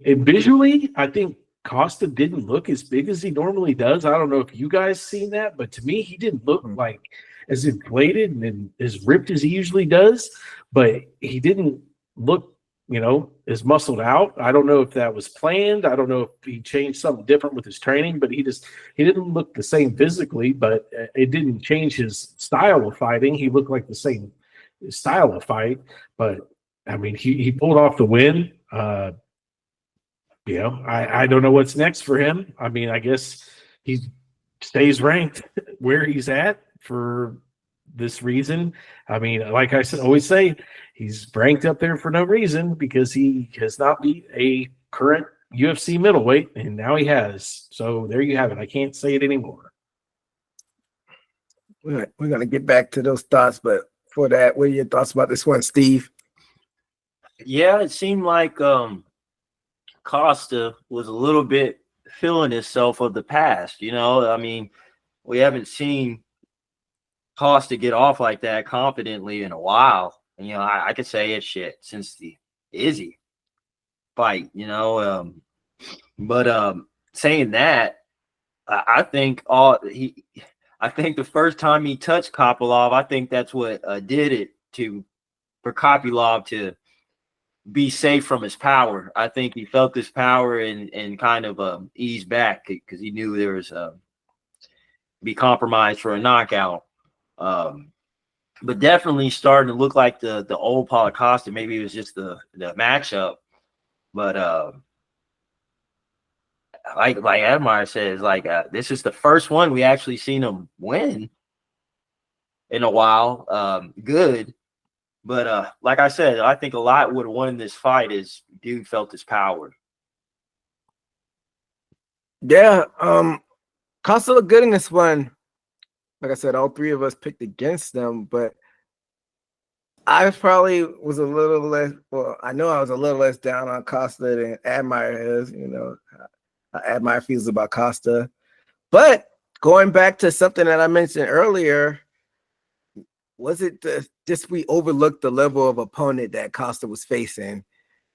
visually, I think Costa didn't look as big as he normally does. I don't know if you guys seen that, but to me, he didn't look like as inflated and as ripped as he usually does, but he didn't look, as muscled out. I don't know if that was planned. I don't know if he changed something different with his training, but he didn't look the same physically, but it didn't change his style of fighting. He looked like the same style of fight, but I mean, he pulled off the win. I don't know what's next for him. I mean, I guess he stays ranked where he's at for this reason. I mean, like I said, always say, he's ranked up there for no reason because he has not beat a current UFC middleweight, and now he has. So there you have it. I can't say it anymore. We're going to get back to those thoughts, but for that, what are your thoughts about this one, Steve? Yeah, it seemed like Costa was a little bit feeling himself of the past. I mean, we haven't seen Costa get off like that confidently in a while. And, I could say it since the Izzy fight, but saying that, I think the first time he touched Kopylov, I think that's what did it for Kopylov to be safe from his power. I think he felt his power and kind of eased back because he knew there was be compromised for a knockout. But definitely starting to look like the old Paulo Costa. Maybe it was just the matchup, but like Admire says, this is the first one we actually seen him win in a while. Good. But like I said, I think a lot would have won this fight is dude felt his power. Yeah, Costa looked good in this one. Like I said, all three of us picked against them, but I probably was a little less. Well, I know I was a little less down on Costa than Admire is. You know, how Admire feels about Costa. But going back to something that I mentioned earlier, was it just we overlooked the level of opponent that Costa was facing?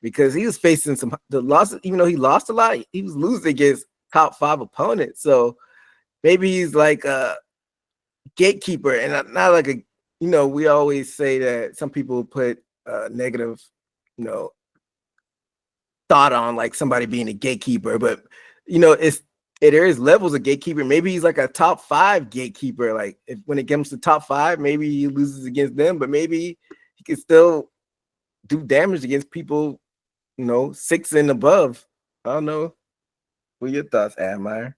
Because he was facing the losses, even though he lost a lot, he was losing against top 5 opponents. So maybe he's like a gatekeeper and not like a, you know, we always say that some people put negative, you know, thought on like somebody being a gatekeeper, but you know, there is levels of gatekeeper. Maybe he's like a top 5 gatekeeper. Like when it comes to top 5, maybe he loses against them, but maybe he can still do damage against people, you know, 6 and above. I don't know. What are your thoughts, Admire?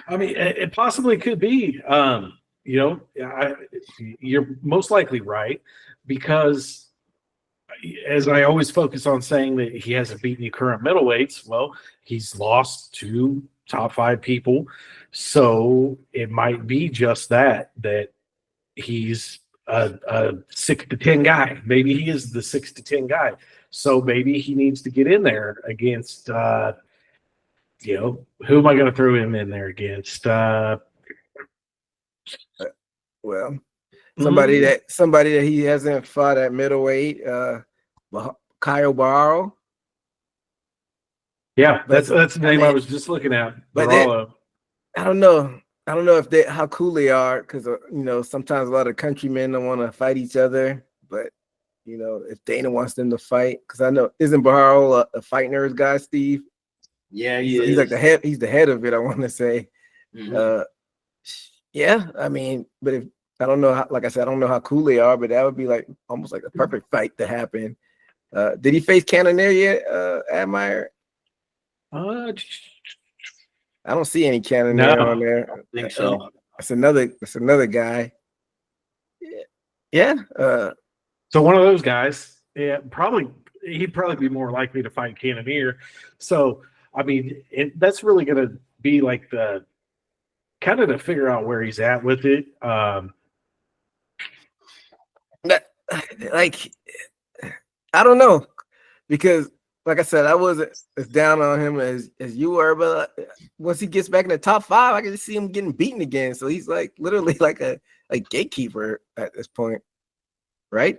I mean, it possibly could be. You know, you're most likely right, because as I always focus on saying that he hasn't beaten the current middleweights, well, he's lost to top 5 people. So it might be just that he's a 6 to 10 guy. Maybe he is the 6 to 10 guy. So maybe he needs to get in there against, you know, who am I going to throw him in there against? Well, somebody that he hasn't fought at middleweight, Kyle Barrow. Yeah, that's the name I was just looking at. But I don't know if how cool they are, because you know, sometimes a lot of countrymen don't want to fight each other. But you know, if Dana wants them to fight, because I know, isn't Barrow a fight nerds guy, Steve? Yeah, he's like the head. He's the head of it, I want to say. Mm-hmm. Yeah, I mean, but if I don't know, like I said, I don't know how cool they are, but that would be like almost like a perfect fight to happen. Did he face Cannonier yet, Admire? I don't see any Cannonier on there. I don't think so. That's another guy. Yeah. So one of those guys, yeah, he'd probably be more likely to fight Cannonier. So I mean, that's really going to be like the kind of to figure out where he's at with it. Like, I don't know, because like I said, I wasn't as down on him as you were, but once he gets back in the top 5, I can see him getting beaten again. So he's like literally like a gatekeeper at this point, right?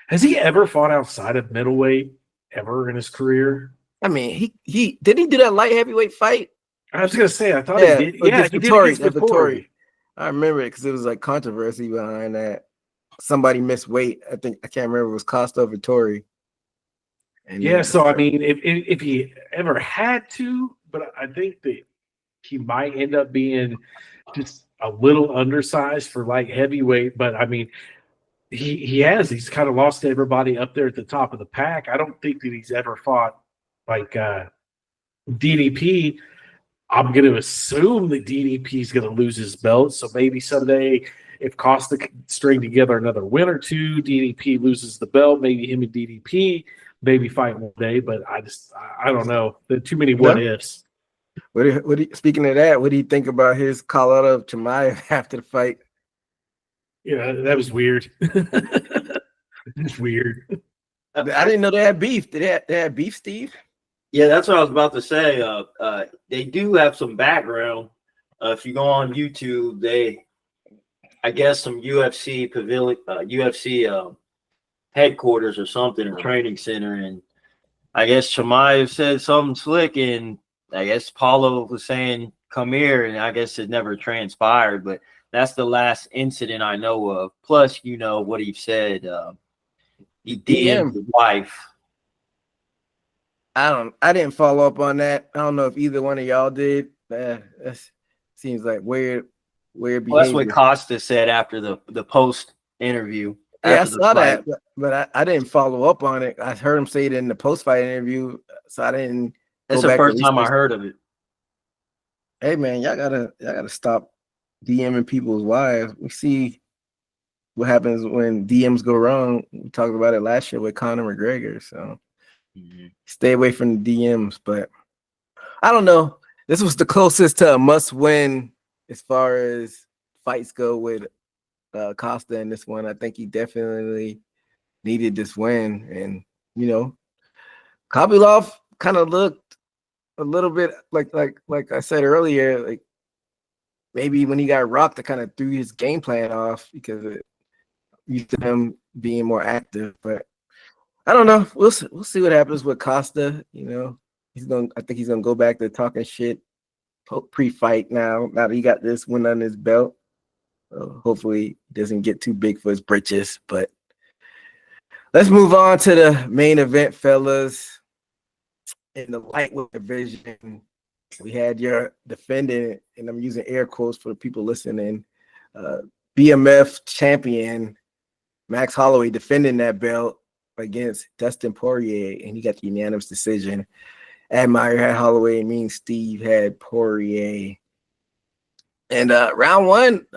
Has he ever fought outside of middleweight ever in his career? I mean, he did he do that light heavyweight fight? I was gonna say, I thought he did. Yeah, he did against Vittori. I remember it because it was like controversy behind that. Somebody missed weight. I can't remember. It was Costa or Vittori. And yeah, so I mean, if he ever had to, but I think that he might end up being just a little undersized for light heavyweight. But I mean, he's kind of lost to everybody up there at the top of the pack. I don't think that he's ever fought like DDP. I'm going to assume that DDP is going to lose his belt. So maybe someday, if Costa can string together another win or two, DDP loses the belt. Maybe him and DDP maybe fight one day. But I don't know. There are too many what ifs. Speaking of that, what do you think about his call out of Chimaev after the fight? Yeah, that was weird. It's weird. I didn't know they had beef. Did they have beef, Steve? Yeah, that's what I was about to say. They do have some background. If you go on YouTube, I guess some UFC pavilion, UFC headquarters or something, or training center, and I guess Chimaev said something slick, and I guess Paulo was saying, "Come here," and I guess it never transpired. But that's the last incident I know of. Plus, you know what he said. He DM'd his wife. I didn't follow up on that. I don't know if either one of y'all did. That seems like weird behavior. Well, that's what Costa said after the post interview. Yeah, I saw that, but I didn't follow up on it. I heard him say it in the post fight interview, so I didn't. That's the first time I heard of it. Hey man, y'all gotta stop DMing people's wives. We see what happens when DMs go wrong. We talked about it last year with Conor McGregor. So stay away from the DMs. But I don't know. This was the closest to a must-win as far as fights go with Costa in this one. I think he definitely needed this win, and Kopylov kind of looked a little bit like I said earlier, like maybe when he got rocked, it kind of threw his game plan off because it used to him being more active. But I don't know. We'll see what happens with Costa. I think he's gonna go back to talking shit pre-fight now. Now that he got this win on his belt, hopefully he doesn't get too big for his britches. But let's move on to the main event, fellas. In the lightweight division, we had your defendant, and I'm using air quotes for the people listening, BMF champion Max Holloway defending that belt against Dustin Poirier, and he got the unanimous decision. Admire had Holloway, and me and Steve had Poirier. And round one,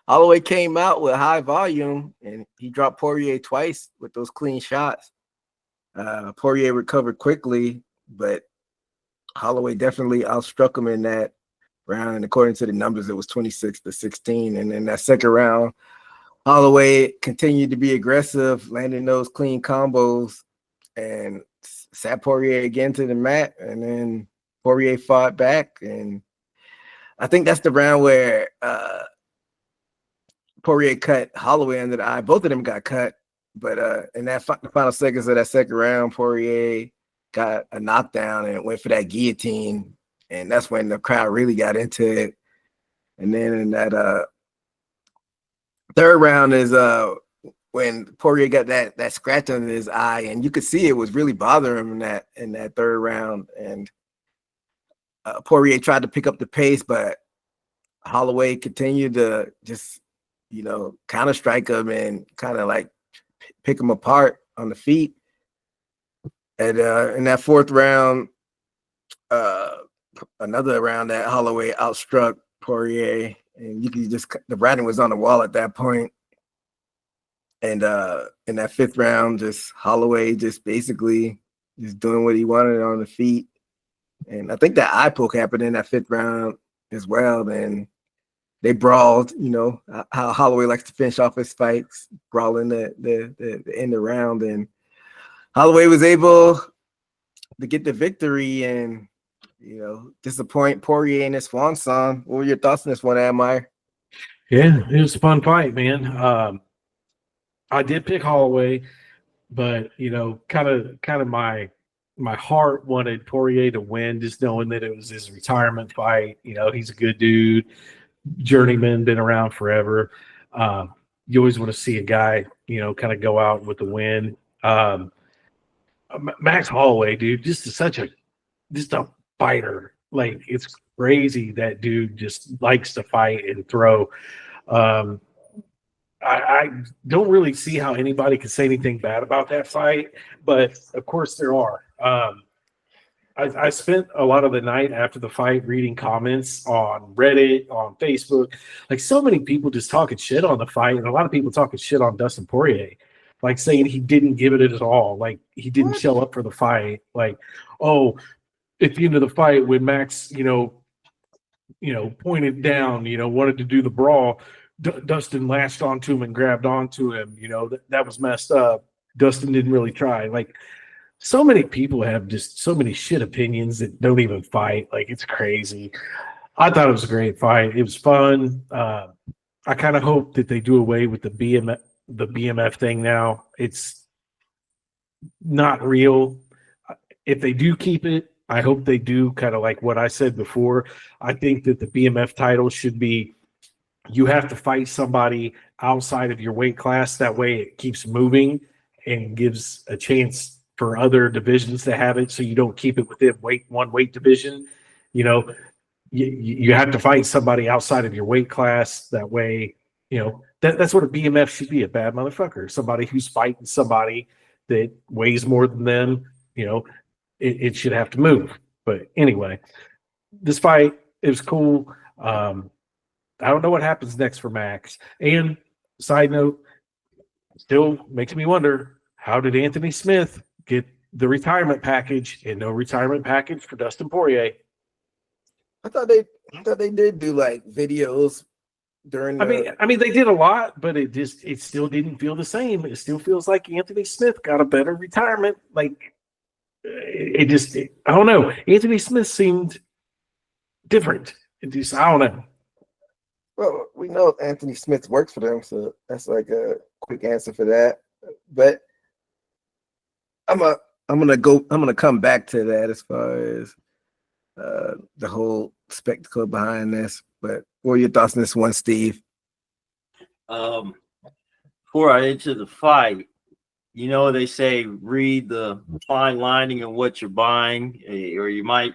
Holloway came out with high volume, and he dropped Poirier twice with those clean shots. Poirier recovered quickly, but Holloway definitely outstruck him in that round. And according to the numbers, it was 26-16. And then that second round, Holloway continued to be aggressive, landing those clean combos, and sat Poirier again to the mat. And then Poirier fought back. And I think that's the round where Poirier cut Holloway under the eye. Both of them got cut. But in that the final seconds of that second round, Poirier got a knockdown and went for that guillotine, and that's when the crowd really got into it. And then in that third round is when Poirier got that scratch under his eye, and you could see it was really bothering him in that third round. And Poirier tried to pick up the pace, but Holloway continued to just counter strike him and kind of like pick him apart on the feet. And in that fourth round, another round that Holloway outstruck Poirier, and you could just the writing was on the wall at that point. And in that fifth round, just Holloway just basically just doing what he wanted on the feet. And I think that eye poke happened in that fifth round as well. Then they brawled, how Holloway likes to finish off his fights, brawling the end of the round. And Holloway was able to get the victory and, disappoint Poirier in his swan song. What were your thoughts on this one, Admire? Yeah, it was a fun fight, man. I did pick Holloway, but kind of my heart wanted Poirier to win, just knowing that it was his retirement fight. He's a good dude, journeyman, been around forever. You always want to see a guy, kind of go out with the win. Max Holloway, dude, just a fighter. Like, it's crazy that dude just likes to fight and throw. I don't really see how anybody can say anything bad about that fight, but of course there are. I spent a lot of the night after the fight reading comments on Reddit, on Facebook, like so many people just talking shit on the fight, and a lot of people talking shit on Dustin Poirier, like saying he didn't give it at all, like he didn't show up for the fight, like, oh, at the end of the fight when Max, pointed down, wanted to do the brawl, Dustin latched onto him and grabbed onto him, that was messed up. Dustin didn't really try. Like, so many people have just so many shit opinions that don't even fight. Like, it's crazy. I thought it was a great fight. It was fun. I kind of hope that they do away with the BMF thing now. It's not real. If they do keep it, I hope they do, kind of like what I said before. I think that the BMF title should be, you have to fight somebody outside of your weight class. That way it keeps moving and gives a chance for other divisions to have it, so you don't keep it within one weight division. You have to fight somebody outside of your weight class. That way, that's what a BMF should be, a bad motherfucker. Somebody who's fighting somebody that weighs more than them, it should have to move. But anyway, this fight, It was cool. I don't know what happens next for Max. And side note, still makes me wonder, how did Anthony Smith get the retirement package and no retirement package for Dustin Poirier? I thought they did do like videos during. I mean, they did a lot, but it still didn't feel the same. It still feels like Anthony Smith got a better retirement. Like I don't know. Anthony Smith seemed different. I don't know. Well, we know Anthony Smith works for them, so that's like a quick answer for that. But I'm gonna come back to that as far as the whole spectacle behind this. But what are your thoughts on this one, Steve? Before I enter the fight, you know, they say read the fine lining of what you're buying, or you might.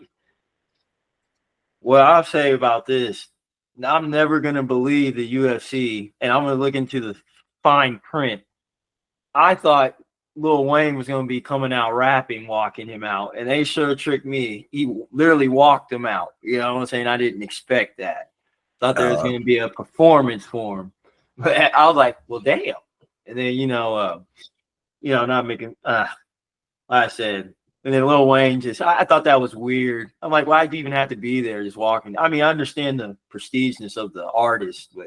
What I'll say about this, I'm never going to believe the UFC, and I'm going to look into the fine print. I thought Lil Wayne was going to be coming out rapping, walking him out, and they sure tricked me. He literally walked him out. You know what I'm saying? I didn't expect that. Thought there was going to be a performance for him. But I was like, well, damn. And then, not making, like I said, and then Lil Wayne I thought that was weird. I'm like, why'd you even have to be there just walking? I mean, I understand the prestigeness of the artist, but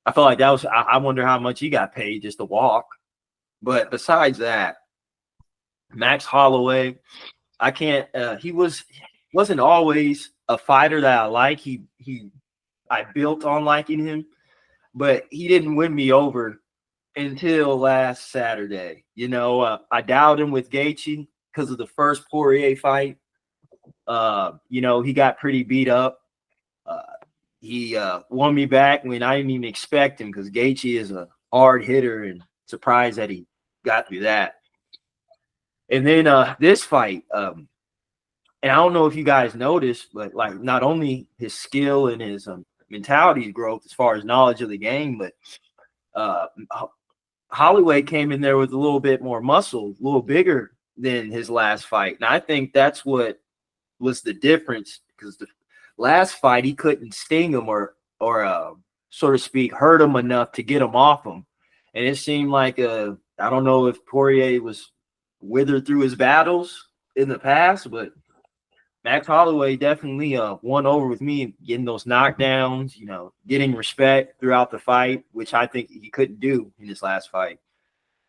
I felt like that was, I wonder how much he got paid just to walk. But besides that, Max Holloway, I can't, he wasn't always a fighter that I like. I built on liking him, but he didn't win me over until last Saturday. I doubted him with Gaethje because of the first Poirier fight. He got pretty beat up. He won me back when I didn't even expect him, because Gaethje is a hard hitter, and surprised that he got through that. And then this fight, and I don't know if you guys noticed, but like not only his skill and his mentality growth as far as knowledge of the game, but Holloway came in there with a little bit more muscle, a little bigger than his last fight. And I think that's what was the difference, because the last fight he couldn't sting him or so to speak, hurt him enough to get him off him. And it seemed like I don't know if Poirier was withered through his battles in the past, but Max Holloway definitely won over with me, getting those knockdowns, getting respect throughout the fight, which I think he couldn't do in his last fight.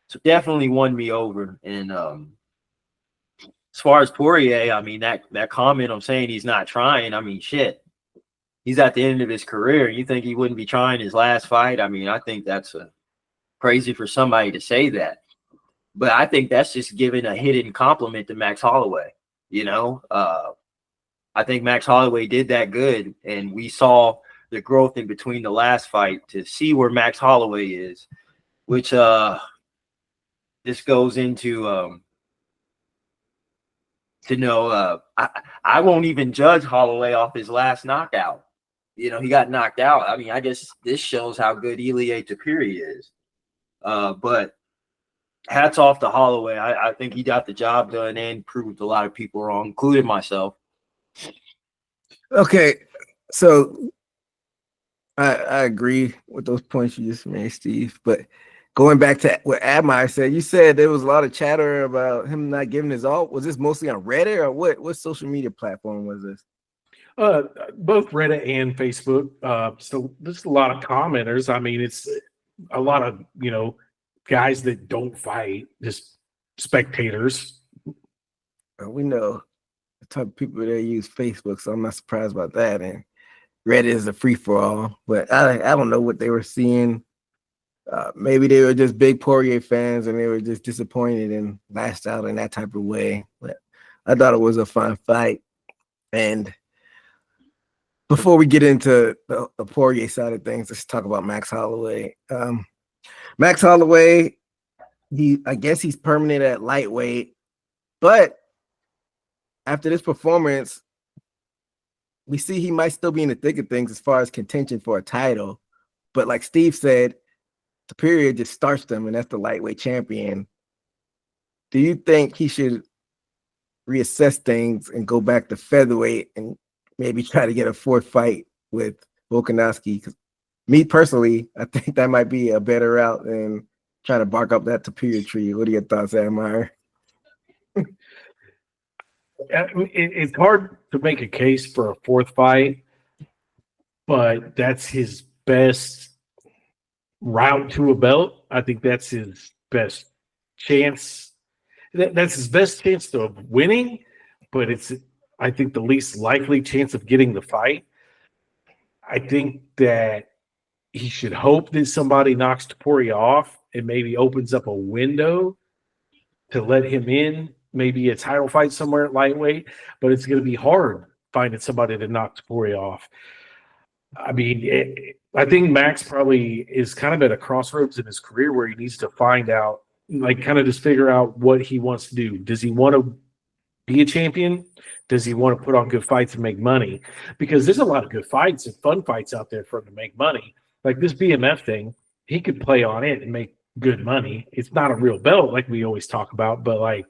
So definitely won me over. And as far as Poirier, I mean, that comment I'm saying he's not trying, I mean, shit. He's at the end of his career. You think he wouldn't be trying his last fight? I mean, I think that's crazy for somebody to say that. But I think that's just giving a hidden compliment to Max Holloway. I think Max Holloway did that good, and we saw the growth in between the last fight to see where Max Holloway is, which this goes into I won't even judge Holloway off his last knockout. He got knocked out. I mean, I guess this shows how good Ilie Topuria is. But hats off to Holloway. I think he got the job done and proved a lot of people wrong, including myself. Okay, so I agree with those points you just made, Steve. But going back to what Admire said, you said there was a lot of chatter about him not giving his all. Was this mostly on Reddit, or what social media platform was this? Both Reddit and Facebook. So there's a lot of commenters. I mean, it's a lot of guys that don't fight, just spectators. We know the type of people that use Facebook, so I'm not surprised about that. And Reddit is a free for all, but I don't know what they were seeing. Maybe they were just big Poirier fans and they were just disappointed and lashed out in that type of way. But I thought it was a fun fight. And before we get into the Poirier side of things, let's talk about Max Holloway. Max Holloway, I guess he's permanent at lightweight, but after this performance, we see he might still be in the thick of things as far as contention for a title. But like Steve said, Superior just starts them, and that's the lightweight champion. Do you think he should reassess things and go back to featherweight and maybe try to get a fourth fight with Volkanovski. Me personally, I think that might be a better route than trying to bark up that Tapir tree. What are your thoughts, Admire? It's hard to make a case for a fourth fight, but that's his best route to a belt. I think that's his best chance. That's his best chance of winning, but it's, I think, the least likely chance of getting the fight. I think that he should hope that somebody knocks Poirier off and maybe opens up a window to let him in, maybe a title fight somewhere at lightweight, but it's going to be hard finding somebody to knock Poirier off. I mean, I think Max probably is kind of at a crossroads in his career where he needs to find out, like, kind of just figure out what he wants to do. Does he want to be a champion? Does he want to put on good fights and make money? Because there's a lot of good fights and fun fights out there for him to make money. Like this BMF thing, he could play on it and make good money. It's not a real belt like we always talk about, but like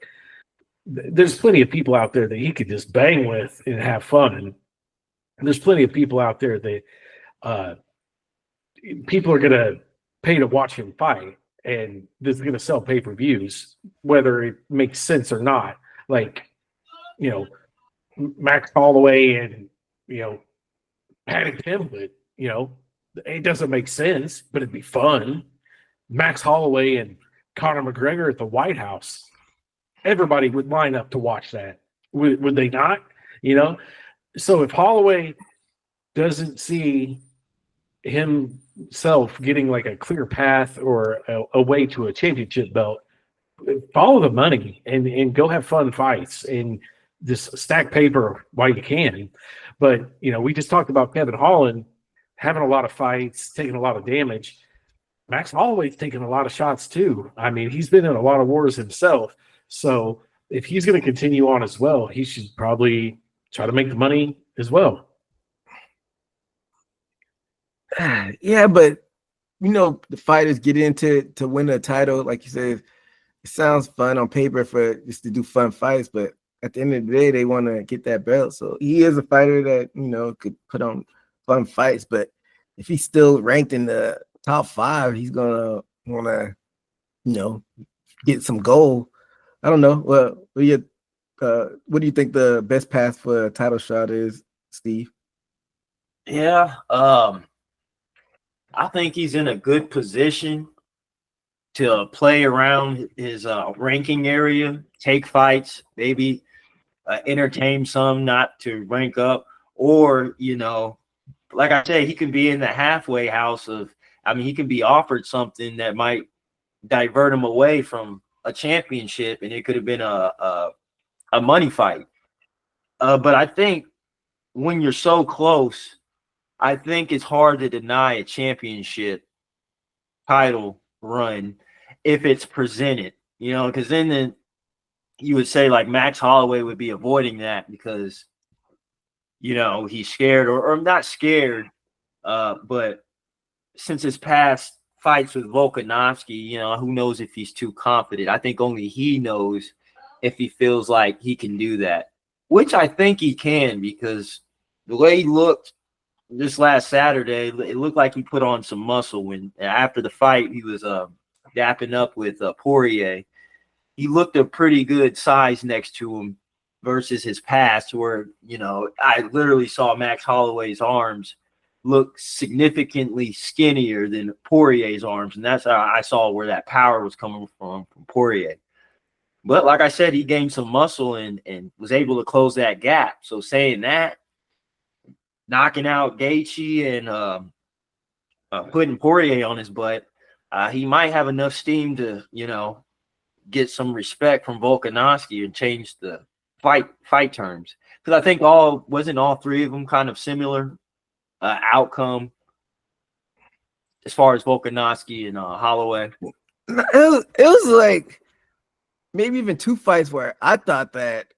there's plenty of people out there that he could just bang with and have fun. And there's plenty of people out there that people are going to pay to watch him fight, and this is going to sell pay-per-views, whether it makes sense or not. Like, you know, Max Holloway and, you know, Patty Pimblett, you know, it doesn't make sense, but it'd be fun. Max Holloway and Conor McGregor at the White House. Everybody would line up to watch that. Would they not? You know? So if Holloway doesn't see himself getting like a clear path or a way to a championship belt, follow the money and go have fun fights and just stack paper while you can. But, you know, we just talked about Kevin Holland having a lot of fights, taking a lot of damage. Max Holloway's taking a lot of shots too. I mean, he's been in a lot of wars himself. So if he's going to continue on as well, he should probably try to make the money as well. Yeah, but you know, the fighters get into to win a title, like you said, it sounds fun on paper for just to do fun fights, but at the end of the day, they want to get that belt. So he is a fighter that, you know, could put on fun fights, but if he's still ranked in the top 5, he's gonna want to, you know, get some gold. I don't know. Well, what do you think the best path for a title shot is, Steve? Yeah, I think he's in a good position to play around his ranking area, take fights, maybe entertain some, not to rank up, or, you know, like I say, he can be in the halfway house of, I mean, he can be offered something that might divert him away from a championship, and it could have been a money fight. But I think when you're so close, I think it's hard to deny a championship title run if it's presented, you know, because then you would say like Max Holloway would be avoiding that because, you know, he's scared or not scared, but since his past fights with Volkanovski, you know, who knows if he's too confident. I think only he knows if he feels like he can do that, which I think he can, because the way he looked this last Saturday, it looked like he put on some muscle. When after the fight, he was dapping up with Poirier. He looked a pretty good size next to him versus his past, where, you know, I literally saw Max Holloway's arms look significantly skinnier than Poirier's arms, and that's how I saw where that power was coming from Poirier. But like I said, he gained some muscle and was able to close that gap. So saying that, knocking out Gaethje and putting Poirier on his butt, he might have enough steam to, you know, get some respect from Volkanovski and change the fight terms. Because I think wasn't all three of them kind of similar outcome as far as Volkanovski and Holloway? It was like maybe even 2 fights where I thought that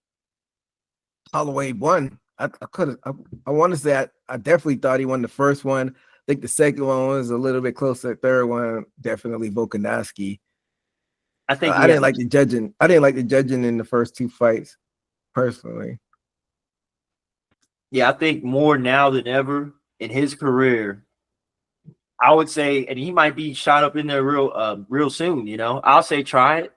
Holloway won. I want to say I definitely thought he won the first one. I think the second one was a little bit closer. The third one, definitely Volkanovski. I think I didn't like the judging. I didn't like the judging in the first 2 fights, personally. Yeah, I think more now than ever in his career, I would say, and he might be shot up in there real soon. You know, I'll say try it,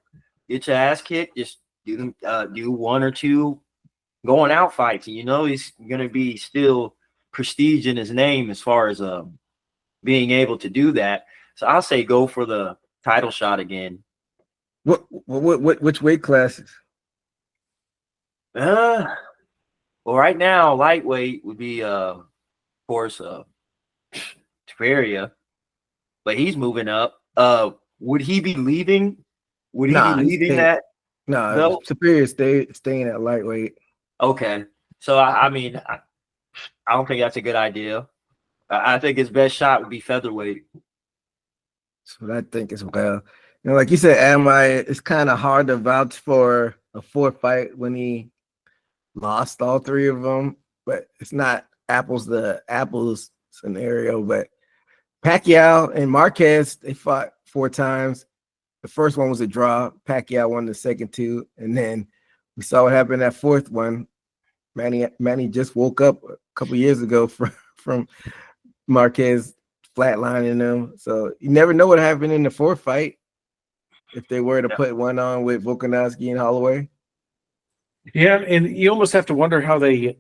get your ass kicked, just do one or two going out fights. And you know, he's gonna be still prestige in his name as far as being able to do that. So I'll say go for the title shot again. Which weight classes? Well, right now lightweight would be of course Poirier, but he's moving up. Would he be leaving? Would he be leaving that? No, Superior staying at lightweight. Okay, so I mean, I don't think that's a good idea. I think his best shot would be featherweight. That's what I think as well. You know, like you said, it's kind of hard to vouch for a 4th fight when he lost all 3 of them, but it's not apples to apples scenario. But Pacquiao and Marquez, they fought 4 times. The first one was a draw. Pacquiao won the second 2, and then we saw what happened that 4th one. Manny just woke up a couple years ago from Marquez flatlining him. So you never know what happened in the 4th fight if they were to put one on with Volkanovski and Holloway. Yeah, and you almost have to wonder how they,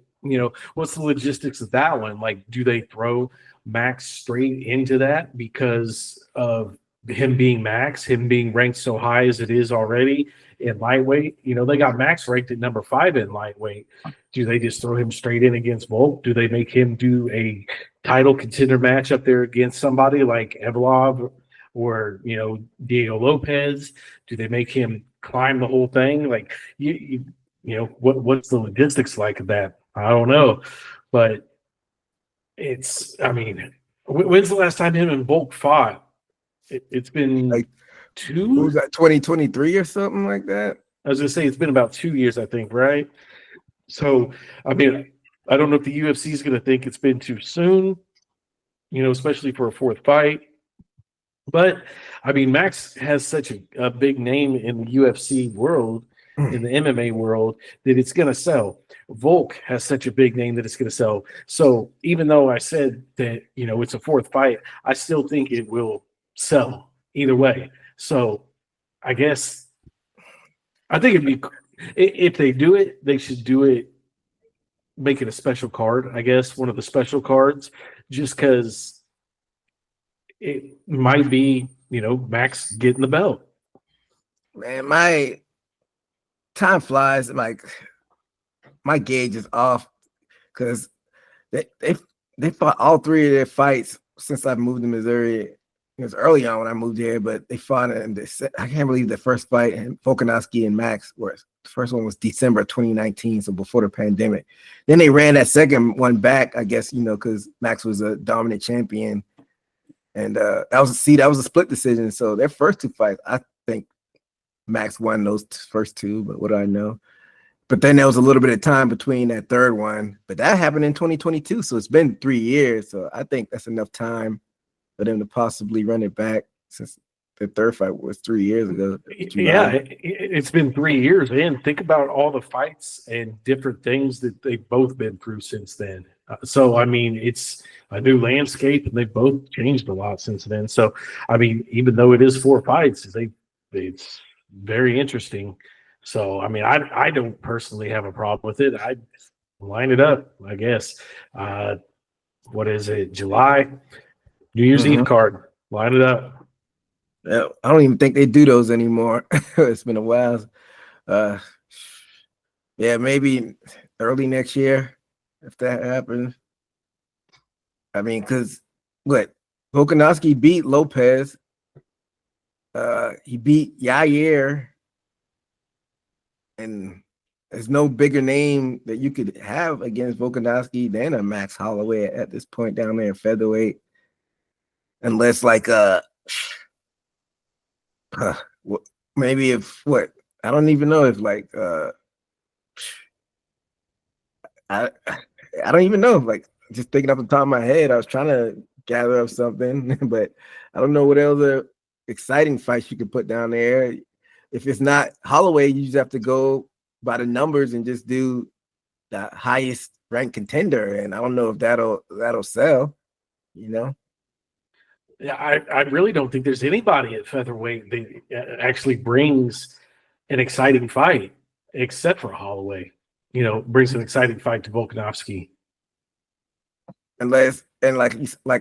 what's the logistics of that one? Like, do they throw Max straight into that because of him being Max, him being ranked so high as it is already in lightweight? They got Max ranked at number 5 in lightweight. Do they just throw him straight in against Volk? Do they make him do a title contender match up there against somebody like Evlov or, Diego Lopez? Do they make him climb the whole thing? Like, what's the logistics like of that? I don't know. But when's the last time him and Volk fought? It's been like 2. What was that, 2023 or something like that? I was gonna say it's been about 2 years, I think, right? So I don't know if the UFC is gonna think it's been too soon, especially for a 4th fight. But Max has such a big name in the UFC world, in the MMA world, that it's gonna sell. Volk has such a big name that it's gonna sell. So even though I said that it's a 4th fight, I still think it will sell either way. So I guess I think it'd be, if they do it, they should do it, make it a special card, I guess, one of the special cards, just because it might be, Max getting the belt. Man, my time flies. Like, my gauge is off because they fought all 3 of their fights since I've moved to Missouri. It was early on when I moved here, but they fought in I can't believe the first fight, and Volkanovski and Max the first one was December 2019, so before the pandemic. Then they ran that second one back, I guess, because Max was a dominant champion. And that was a split decision. So their first 2 fights, I think Max won those first 2, but what do I know? But then there was a little bit of time between that 3rd one. But that happened in 2022, so it's been 3 years. So I think that's enough time for them to possibly run it back, since the 3rd fight was 3 years ago. Yeah, it's been 3 years, man. Think about all the fights and different things that they've both been through since then. So it's a new landscape, and they've both changed a lot since then. So, even though it is 4 fights, it's very interesting. So, I don't personally have a problem with it. I'd line it up, I guess. What is it, July? New Year's Eve card. Line it up. Yeah, I don't even think they do those anymore. It's been a while. Yeah, maybe early next year, if that happens. Because Volkanovski beat Lopez. He beat Yair. And there's no bigger name that you could have against Volkanovski than a Max Holloway at this point down there in featherweight. Unless maybe I don't even know if I don't even know, just thinking off the top of my head, I was trying to gather up something, but I don't know what other exciting fights you could put down there. If it's not Holloway, you just have to go by the numbers and just do the highest ranked contender, and I don't know if that'll sell. You know. Yeah, I really don't think there's anybody at featherweight that actually brings an exciting fight, except for Holloway. You know, brings an exciting fight to Volkanovski. Unless and like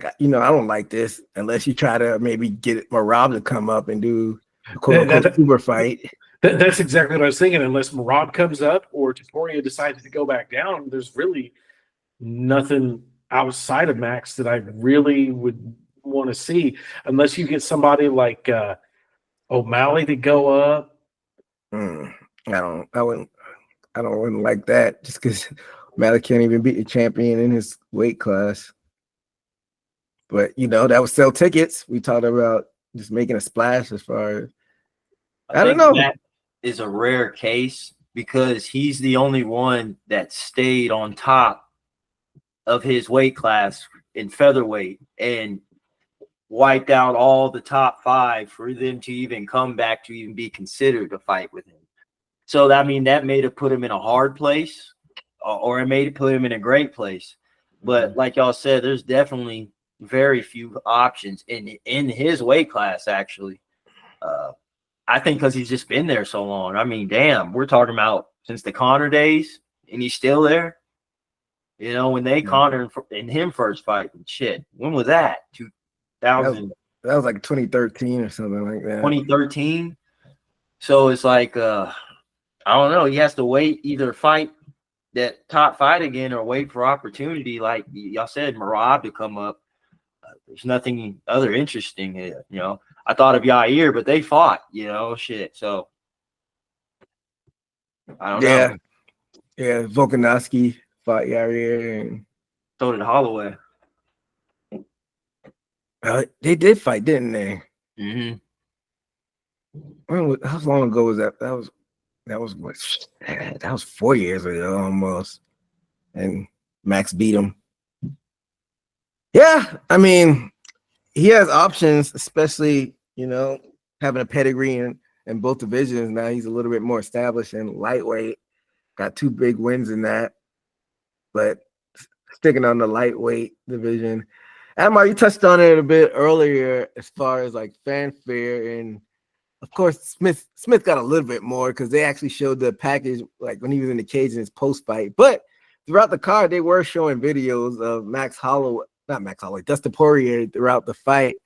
I don't like this unless you try to maybe get Marab to come up and do a quote unquote super fight. That's exactly what I was thinking. Unless Marab comes up or Poirier decides to go back down, there's really nothing outside of Max that I really would want to see, unless you get somebody like O'Malley to go up. I wouldn't like that just because O'Malley can't even beat the champion in his weight class. But that would sell tickets. We talked about just making a splash as far as I don't know. That is a rare case because he's the only one that stayed on top of his weight class in featherweight and wiped out all the top 5 for them to even come back to even be considered to fight with him. So that may have put him in a hard place, or it may have put him in a great place. But like y'all said, there's definitely very few options in his weight class, actually. I think because he's just been there so long. I mean, damn, we're talking about since the Conor days, and he's still there. When they Conor and him first fight, and shit. When was that? 2000. That was like 2013 or something like that. 2013. So it's like, I don't know. He has to wait, either fight that top fight again or wait for opportunity. Like y'all said, Marab to come up. There's nothing other interesting here. I thought of Yair, but they fought. Shit. So I don't know. Yeah, Volkanovski fought Yair, and so did Holloway. They did fight, didn't they? Mm-hmm. How long ago was that? That was 4 years ago almost, and Max beat him. Yeah, I mean, he has options, especially having a pedigree in both divisions. Now he's a little bit more established in lightweight. Got 2 big wins in that, but sticking on the lightweight division. Admar, you touched on it a bit earlier as far as like fanfare, and of course Smith got a little bit more because they actually showed the package like when he was in the cage in his post fight. But throughout the card, they were showing videos of Dustin Poirier throughout the fight.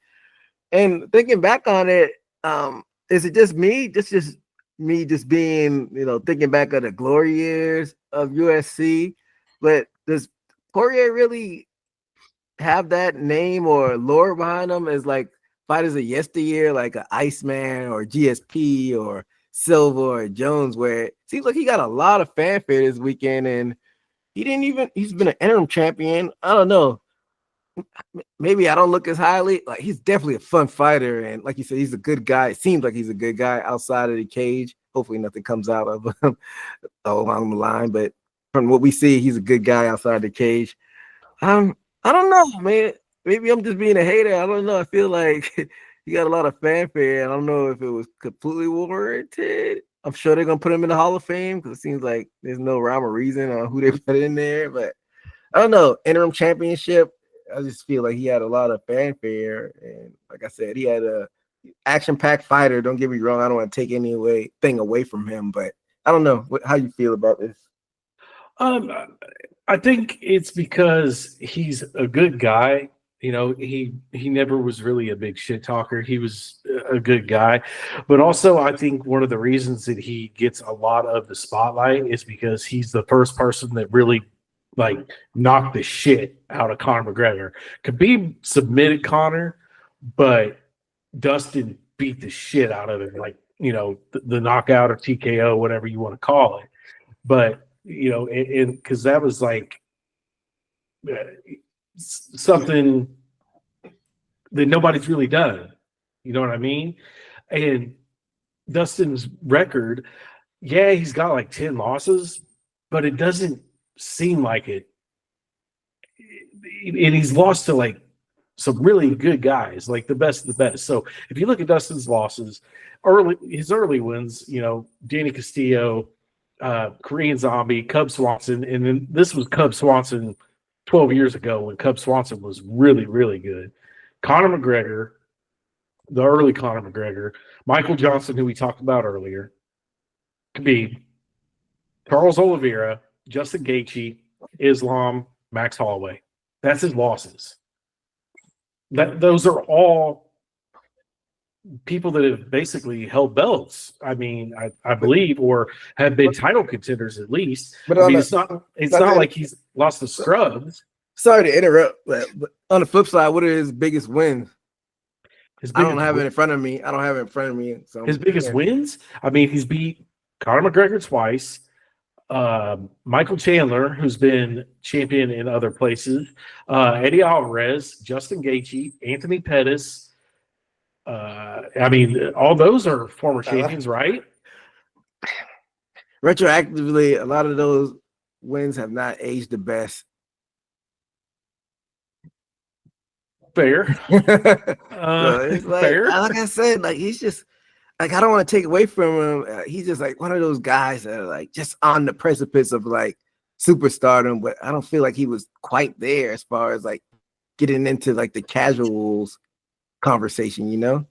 And thinking back on it, is it just me? Just me just being, thinking back of the glory years of UFC. But does Poirier really have that name or lore behind him as like fighters of yesteryear, like an Iceman or GSP or Silva or Jones, where it seems like he got a lot of fanfare this weekend, and he's been an interim champion. I don't know. Maybe I don't look as highly. Like, he's definitely a fun fighter, and like you said, he's a good guy. It seems like he's a good guy outside of the cage. Hopefully nothing comes out of him along the line, but from what we see, he's a good guy outside the cage. I don't know, man. Maybe I'm just being a hater. I don't know. I feel like he got a lot of fanfare. I don't know if it was completely warranted. I'm sure they're gonna put him in the Hall of Fame because it seems like there's no rhyme or reason on who they put in there. But I don't know. Interim championship. I just feel like he had a lot of fanfare, and like I said, he had a action-packed fighter. Don't get me wrong. I don't want to take anything away from him, but I don't know how you feel about this. I think it's because he's a good guy. He never was really a big shit talker. He was a good guy. But also, I think one of the reasons that he gets a lot of the spotlight is because he's the first person that really knocked the shit out of Conor McGregor. Khabib submitted Conor, but Dustin beat the shit out of him, the knockout or TKO, whatever you want to call it. But because that was something that nobody's really done. You know what I mean? And Dustin's record, he's got 10 losses, but it doesn't seem like it. And he's lost to some really good guys, like the best of the best. So if you look at Dustin's losses, his early wins, Danny Castillo, Korean Zombie, Cub Swanson, and then this was Cub Swanson 12 years ago when Cub Swanson was really, really good. Conor McGregor, the early Conor McGregor, Michael Johnson, who we talked about earlier, Khabib, Charles Oliveira, Justin Gaethje, Islam, Max Holloway. That's his losses. Those are all people that have basically held belts. I mean, I believe, or have been title contenders at least. But I mean, it's not like he's lost the scrubs. Sorry to interrupt, but on the flip side, what are his biggest wins? I don't have it in front of me. So his biggest wins? I mean, he's beat Conor McGregor twice, Michael Chandler, who's been champion in other places, Eddie Alvarez, Justin Gaethje, Anthony Pettis. I mean, all those are former champions, right? Retroactively, a lot of those wins have not aged the best. Fair. So it's like, fair. Like I said, like he's just like, I don't want to take away from him. He's just like one of those guys that are like just on the precipice of like superstardom, but I don't feel like he was quite there as far as like getting into like the casuals conversation, you know?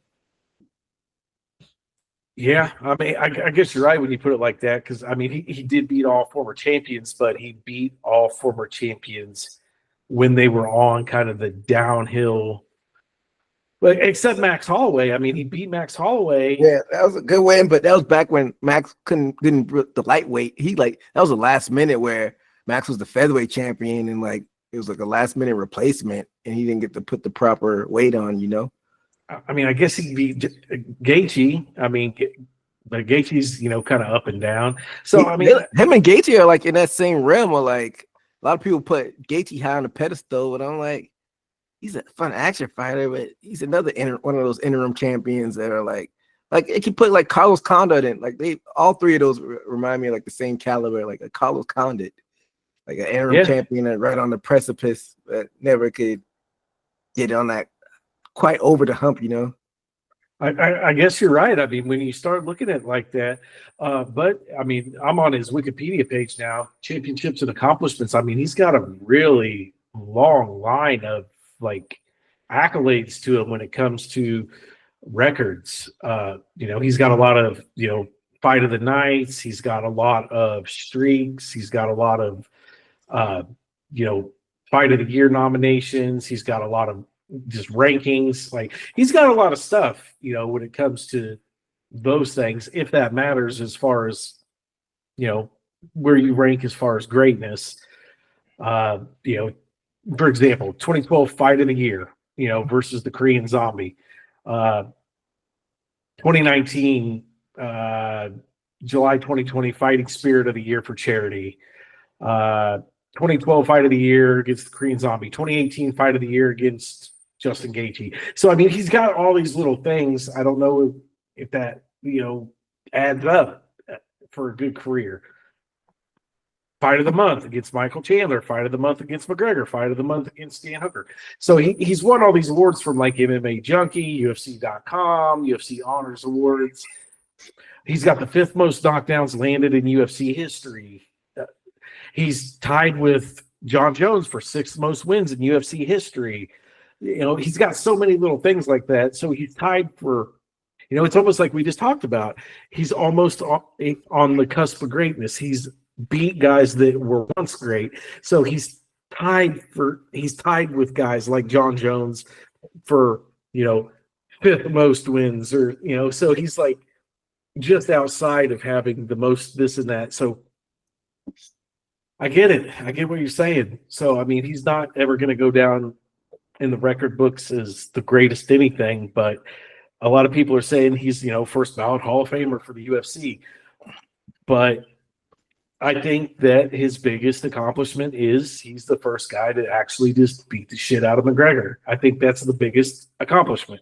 Yeah, I mean, I guess you're right when you put it like that, because I mean, he did beat all former champions, but he beat all former champions when they were on kind of the downhill. But except Max Holloway, I mean, he beat Max Holloway. Yeah, that was a good win, but that was back when Max didn't the lightweight. That was a last minute where Max was the featherweight champion, and like it was like a last minute replacement, and he didn't get to put the proper weight on, you know. I mean, I guess he beat Gaethje. I mean, but Gaethje's, you know, kind of up and down. So I mean, him and Gaethje are like in that same realm. Or like a lot of people put Gaethje high on the pedestal, but I'm like, he's a fun action fighter, but he's another one of those interim champions that are like it can put like Carlos Condit in. Like all three of those remind me of like the same caliber, like a Carlos Condit, like an interim champion that right on the precipice, but never could get on that quite over the hump, you know. I guess you're right. I mean, when you start looking at it like that, but I mean, I'm on his Wikipedia page now, championships and accomplishments. I mean, he's got a really long line of like accolades to him when it comes to records. You know, he's got a lot of, you know, fight of the nights. He's got a lot of streaks. He's got a lot of, you know, fight of the year nominations. He's got a lot of just rankings. Like he's got a lot of stuff, you know, when it comes to those things, if that matters as far as, you know, where you rank as far as greatness. You know, for example, 2012 fight of the year, you know, versus the Korean Zombie. 2019, July 2020 fighting spirit of the year for charity. 2012 fight of the year against the Korean Zombie. 2018 fight of the year against Justin Gaethje. So, I mean, he's got all these little things. I don't know if that, you know, adds up for a good career. Fight of the month against Michael Chandler. Fight of the month against McGregor. Fight of the month against Dan Hooker. So he's won all these awards from like MMA Junkie, UFC.com, UFC Honors Awards. He's got the 5th most knockdowns landed in UFC history. He's tied with John Jones for 6th most wins in UFC history. You know, he's got so many little things like that. So he's tied for, you know, it's almost like we just talked about. He's almost on the cusp of greatness. He's beat guys that were once great. So he's tied with guys like John Jones for, you know, 5th most wins, or, you know, so he's like just outside of having the most this and that. So I get it. I get what you're saying. So, I mean, he's not ever going to go down in the record books as the greatest anything, but a lot of people are saying he's, you know, first ballot Hall of Famer for the UFC. But I think that his biggest accomplishment is he's the first guy to actually just beat the shit out of McGregor. I think that's the biggest accomplishment.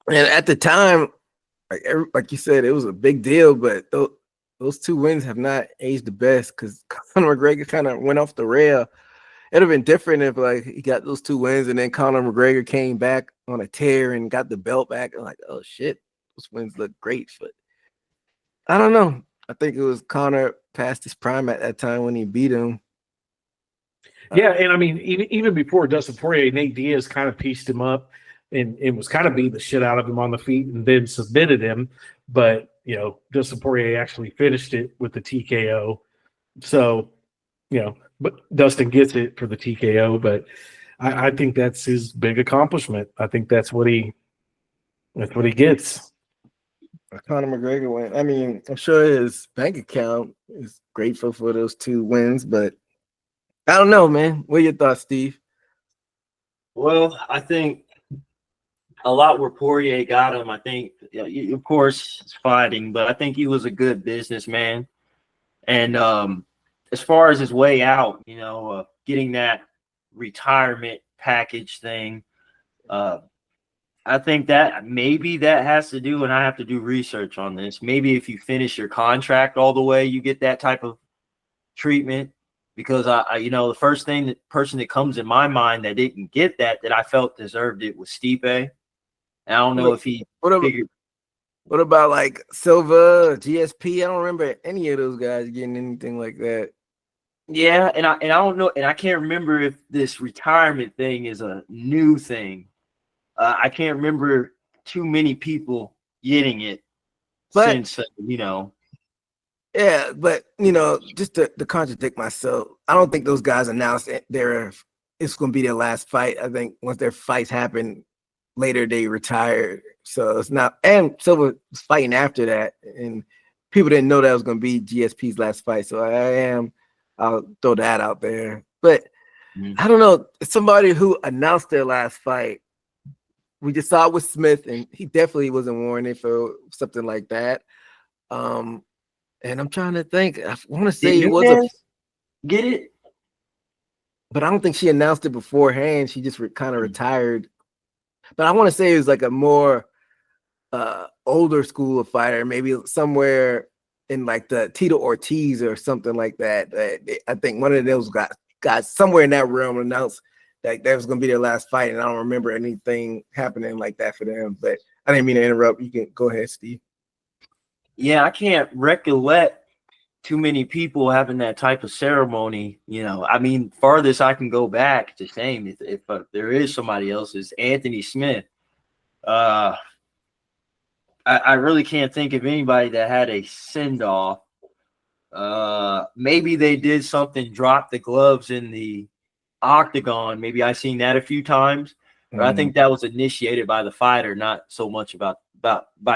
And at the time, like you said, it was a big deal, but those 2 wins have not aged the best because Conor McGregor kind of went off the rail. It'd have been different if like he got those 2 wins and then Conor McGregor came back on a tear and got the belt back. And like, oh shit, those wins look great. But I don't know. I think it was Conor past his prime at that time when he beat him. Yeah, and I mean, even before Dustin Poirier, Nate Diaz kind of pieced him up and was kind of beating the shit out of him on the feet and then submitted him. But, Dustin Poirier actually finished it with the TKO. So, but Dustin gets it for the TKO. But I think that's his big accomplishment. I think that's what he gets. Conor McGregor win. I mean, I'm sure his bank account is grateful for those 2 wins, but I don't know, man. What are your thoughts, Steve? Well, I think a lot where Poirier got him. I think, of course, it's fighting, but I think he was a good businessman. And as far as his way out, getting that retirement package thing, I think that maybe that has to do, and I have to do research on this. Maybe if you finish your contract all the way, you get that type of treatment. Because the first person that comes in my mind that didn't get that I felt deserved it was Stipe. And I don't know if he figured. What about like Silva, GSP? I don't remember any of those guys getting anything like that. Yeah, and I don't know, and I can't remember if this retirement thing is a new thing. I can't remember too many people getting it since. Yeah, but just to contradict myself, I don't think those guys announced it's going to be their last fight. I think once their fights happen later, they retired. So it's not, and Silva was fighting after that, and people didn't know that was going to be GSP's last fight. So I'll throw that out there. But I don't know, somebody who announced their last fight. We just saw it with Smith, and he definitely wasn't warning for something like that. And I'm trying to think. I want to say it was get it, but I don't think she announced it beforehand. She just kind of retired. But I want to say it was like a more older school of fighter, maybe somewhere in like the Tito Ortiz or something like that. I think one of those guys somewhere in that realm announced that was going to be their last fight, and I don't remember anything happening like that for them. But I didn't mean to interrupt. You can go ahead, Steve. Yeah, I can't recollect too many people having that type of ceremony. I mean, farthest I can go back to saying if there is somebody else is Anthony Smith. I really can't think of anybody that had a send-off. Maybe they did something, drop the gloves in the octagon. Maybe I've seen that a few times, but I think that was initiated by the fighter, not so much by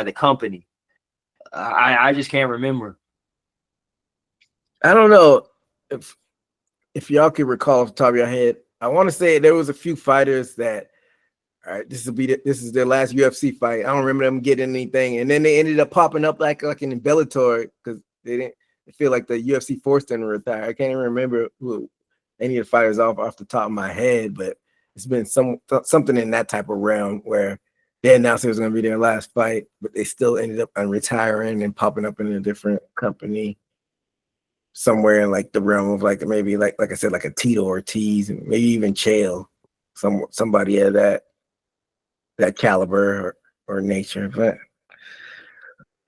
the company. I just can't remember. I don't know if y'all can recall off the top of your head. I want to say there was a few fighters that, all right, this is their last UFC fight. I don't remember them getting anything, and then they ended up popping up like in Bellator because they feel like the UFC forced them to retire. I can't even remember who any of the fighters off the top of my head, but it's been something in that type of realm where they announced it was going to be their last fight, but they still ended up retiring and popping up in a different company somewhere in like the realm of like maybe like I said, like a Tito Ortiz and maybe even Chael, somebody of that caliber or nature. But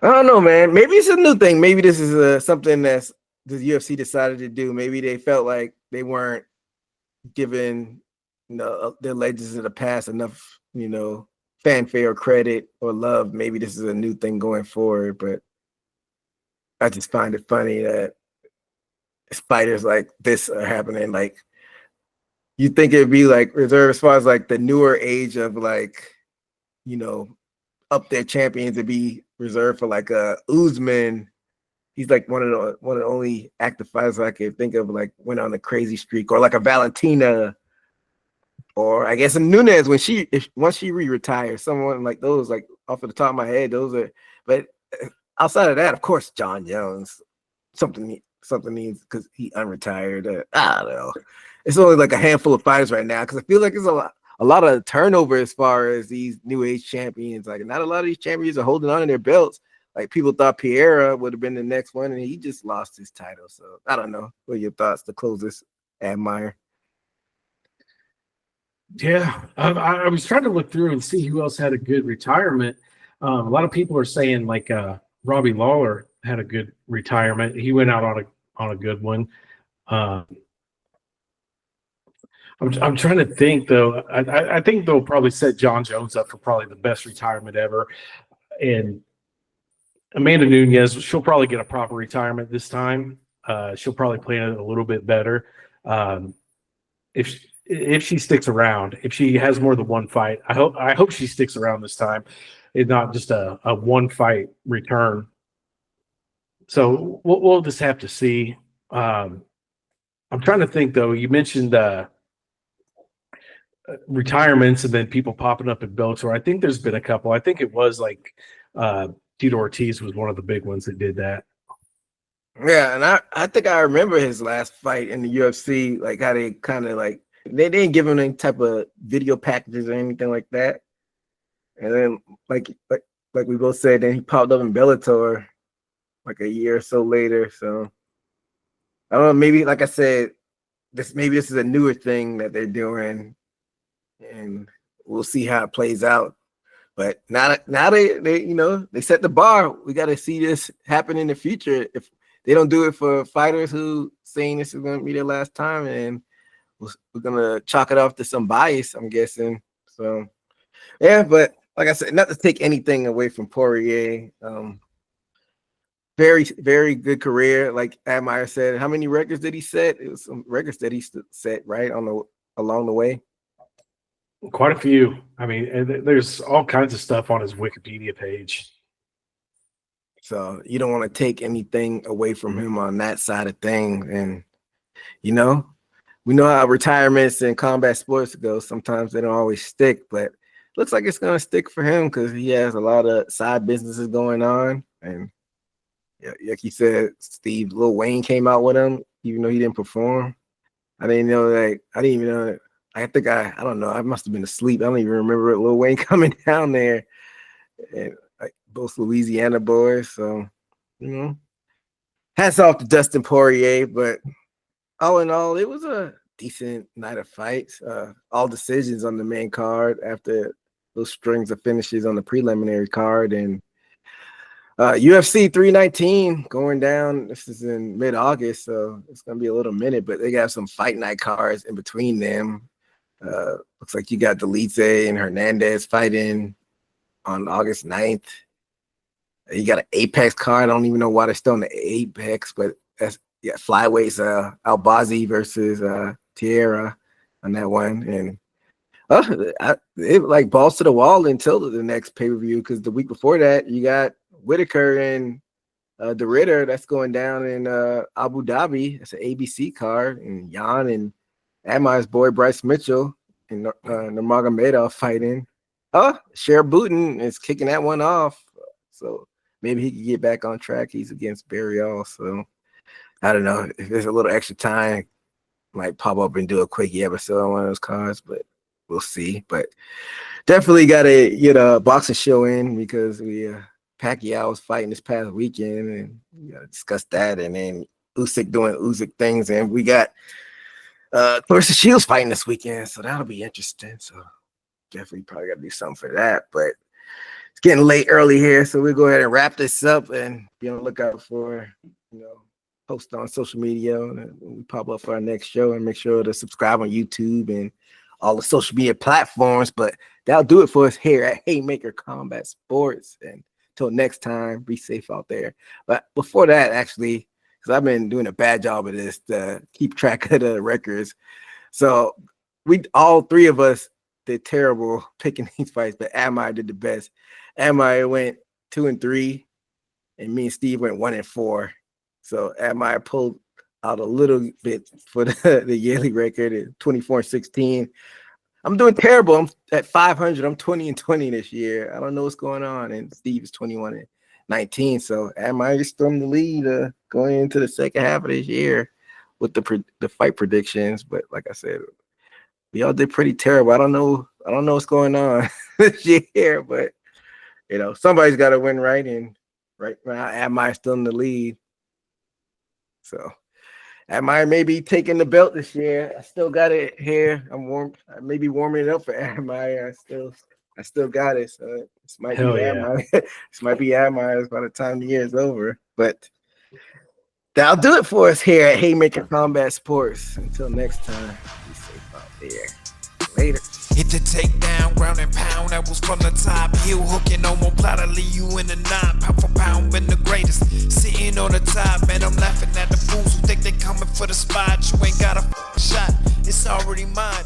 I don't know, man. Maybe it's a new thing. Maybe this is something that's the UFC decided to do. Maybe they felt like they weren't giving their legends of the past enough, fanfare or credit or love. Maybe this is a new thing going forward, but I just find it funny that fighters like this are happening. Like, you think it'd be like reserved as far as like the newer age of like, up there champions to be reserved for like Usman. He's like one of the only active fighters I can think of like went on a crazy streak, or like a Valentina. Or I guess a Nunes once she retires, someone like those, like off of the top of my head, those are. But outside of that, of course, John Jones, something needs because he unretired. I don't know. It's only like a handful of fighters right now because I feel like there's a lot of turnover as far as these new age champions. Like not a lot of these champions are holding on to their belts. Like people thought Pereira would have been the next one, and he just lost his title. So I don't know. What are your thoughts to close this, Admire? Yeah, I was trying to look through and see who else had a good retirement. A lot of people are saying like Robbie Lawler had a good retirement. He went out on on a good one. I'm trying to think though. I think they'll probably set John Jones up for probably the best retirement ever, and Amanda Nunes, she'll probably get a proper retirement this time. She'll probably plan it a little bit better. If she sticks around, if she has more than one fight, I hope she sticks around this time. It's not just a one fight return. So we'll just have to see. I'm trying to think though. You mentioned retirements and then people popping up at Bellator. I think there's been a couple. I think it was like Tito Ortiz was one of the big ones that did that. Yeah, and I think I remember his last fight in the UFC, like how they kind of like they didn't give him any type of video packages or anything like that. And then like we both said, then he popped up in Bellator like a year or so later. So I don't know, maybe like I said, this is a newer thing that they're doing, and we'll see how it plays out. But now they they set the bar. We got to see this happen in the future. If they don't do it for fighters who saying this is going to be their last time, and we're going to chalk it off to some bias, I'm guessing. So, yeah, but like I said, not to take anything away from Poirier. Very, very good career. Like Admire said, how many records did he set? It was some records that he set right along the way. Quite a few. I mean, there's all kinds of stuff on his Wikipedia page. So you don't want to take anything away from him on that side of things. And, we know how retirements and combat sports go. Sometimes they don't always stick, but looks like it's going to stick for him because he has a lot of side businesses going on. And yeah, like you said, Steve, Lil Wayne came out with him, even though he didn't perform. I didn't even know. I think I don't know. I must have been asleep. I don't even remember Lil Wayne coming down there. And both Louisiana boys. So, hats off to Dustin Poirier. But all in all, it was a decent night of fights. All decisions on the main card after those strings of finishes on the preliminary card. And UFC 319 going down. This is in mid-August, so it's going to be a little minute. But they got some fight night cards in between them. Looks like you got Delice and Hernandez fighting on August 9th. You got an Apex card. I don't even know why they're still in the Apex, but that's flyweights Albazi versus Tierra on that one. And it like balls to the wall until the next pay-per-view, because the week before that you got Whitaker and the Ritter that's going down in Abu Dhabi. It's an ABC card, and Jan and Admire's boy Bryce Mitchell and Nurmagomedov fighting. Sher Booten is kicking that one off, so maybe he can get back on track. He's against Barrial, so I don't know if there's a little extra time, might pop up and do a quickie episode on one of those cards, but we'll see. But definitely got to get a boxing show in, because Pacquiao was fighting this past weekend, and we got to discuss that. And then Usyk doing Usyk things, and we got Clarissa Shields fighting this weekend, so that'll be interesting. So definitely probably got to do something for that. But it's getting late early here, so we'll go ahead and wrap this up and be on the lookout for post on social media when we pop up for our next show, and make sure to subscribe on YouTube and all the social media platforms. But that'll do it for us here at Haymaker Combat Sports. And until next time, be safe out there. But before that, actually, because I've been doing a bad job of this to keep track of the records. So all three of us did terrible picking these fights, but Admire did the best. Admire went 2-3, and me and Steve went 1-4. So Admire pulled out a little bit for the yearly record at 24-16. I'm doing terrible. I'm at 500. I'm 20-20 this year. I don't know what's going on. And Steve is 21-19. So Admire is still in the lead going into the second half of this year with the fight predictions. But like I said, we all did pretty terrible. I don't know what's going on this year, but somebody's got to win, right? And right now, Admire still in the lead. So Admire may be taking the belt this year. I still got it here. I'm warm. I may be warming it up for Admire. I still got it. So this might be Admire. This might be Admire's by the time the year is over. But That'll do it for us here at Haymaker Combat Sports. Until next time, be safe out there. Later. Hit the takedown, ground and pound, that was from the top. Heel hooking, no more plot, I leave you in the knot. Pound for pound, been the greatest, sitting on the top. Man, I'm laughing at the fools who think they coming for the spot. You ain't got a shot, it's already mine.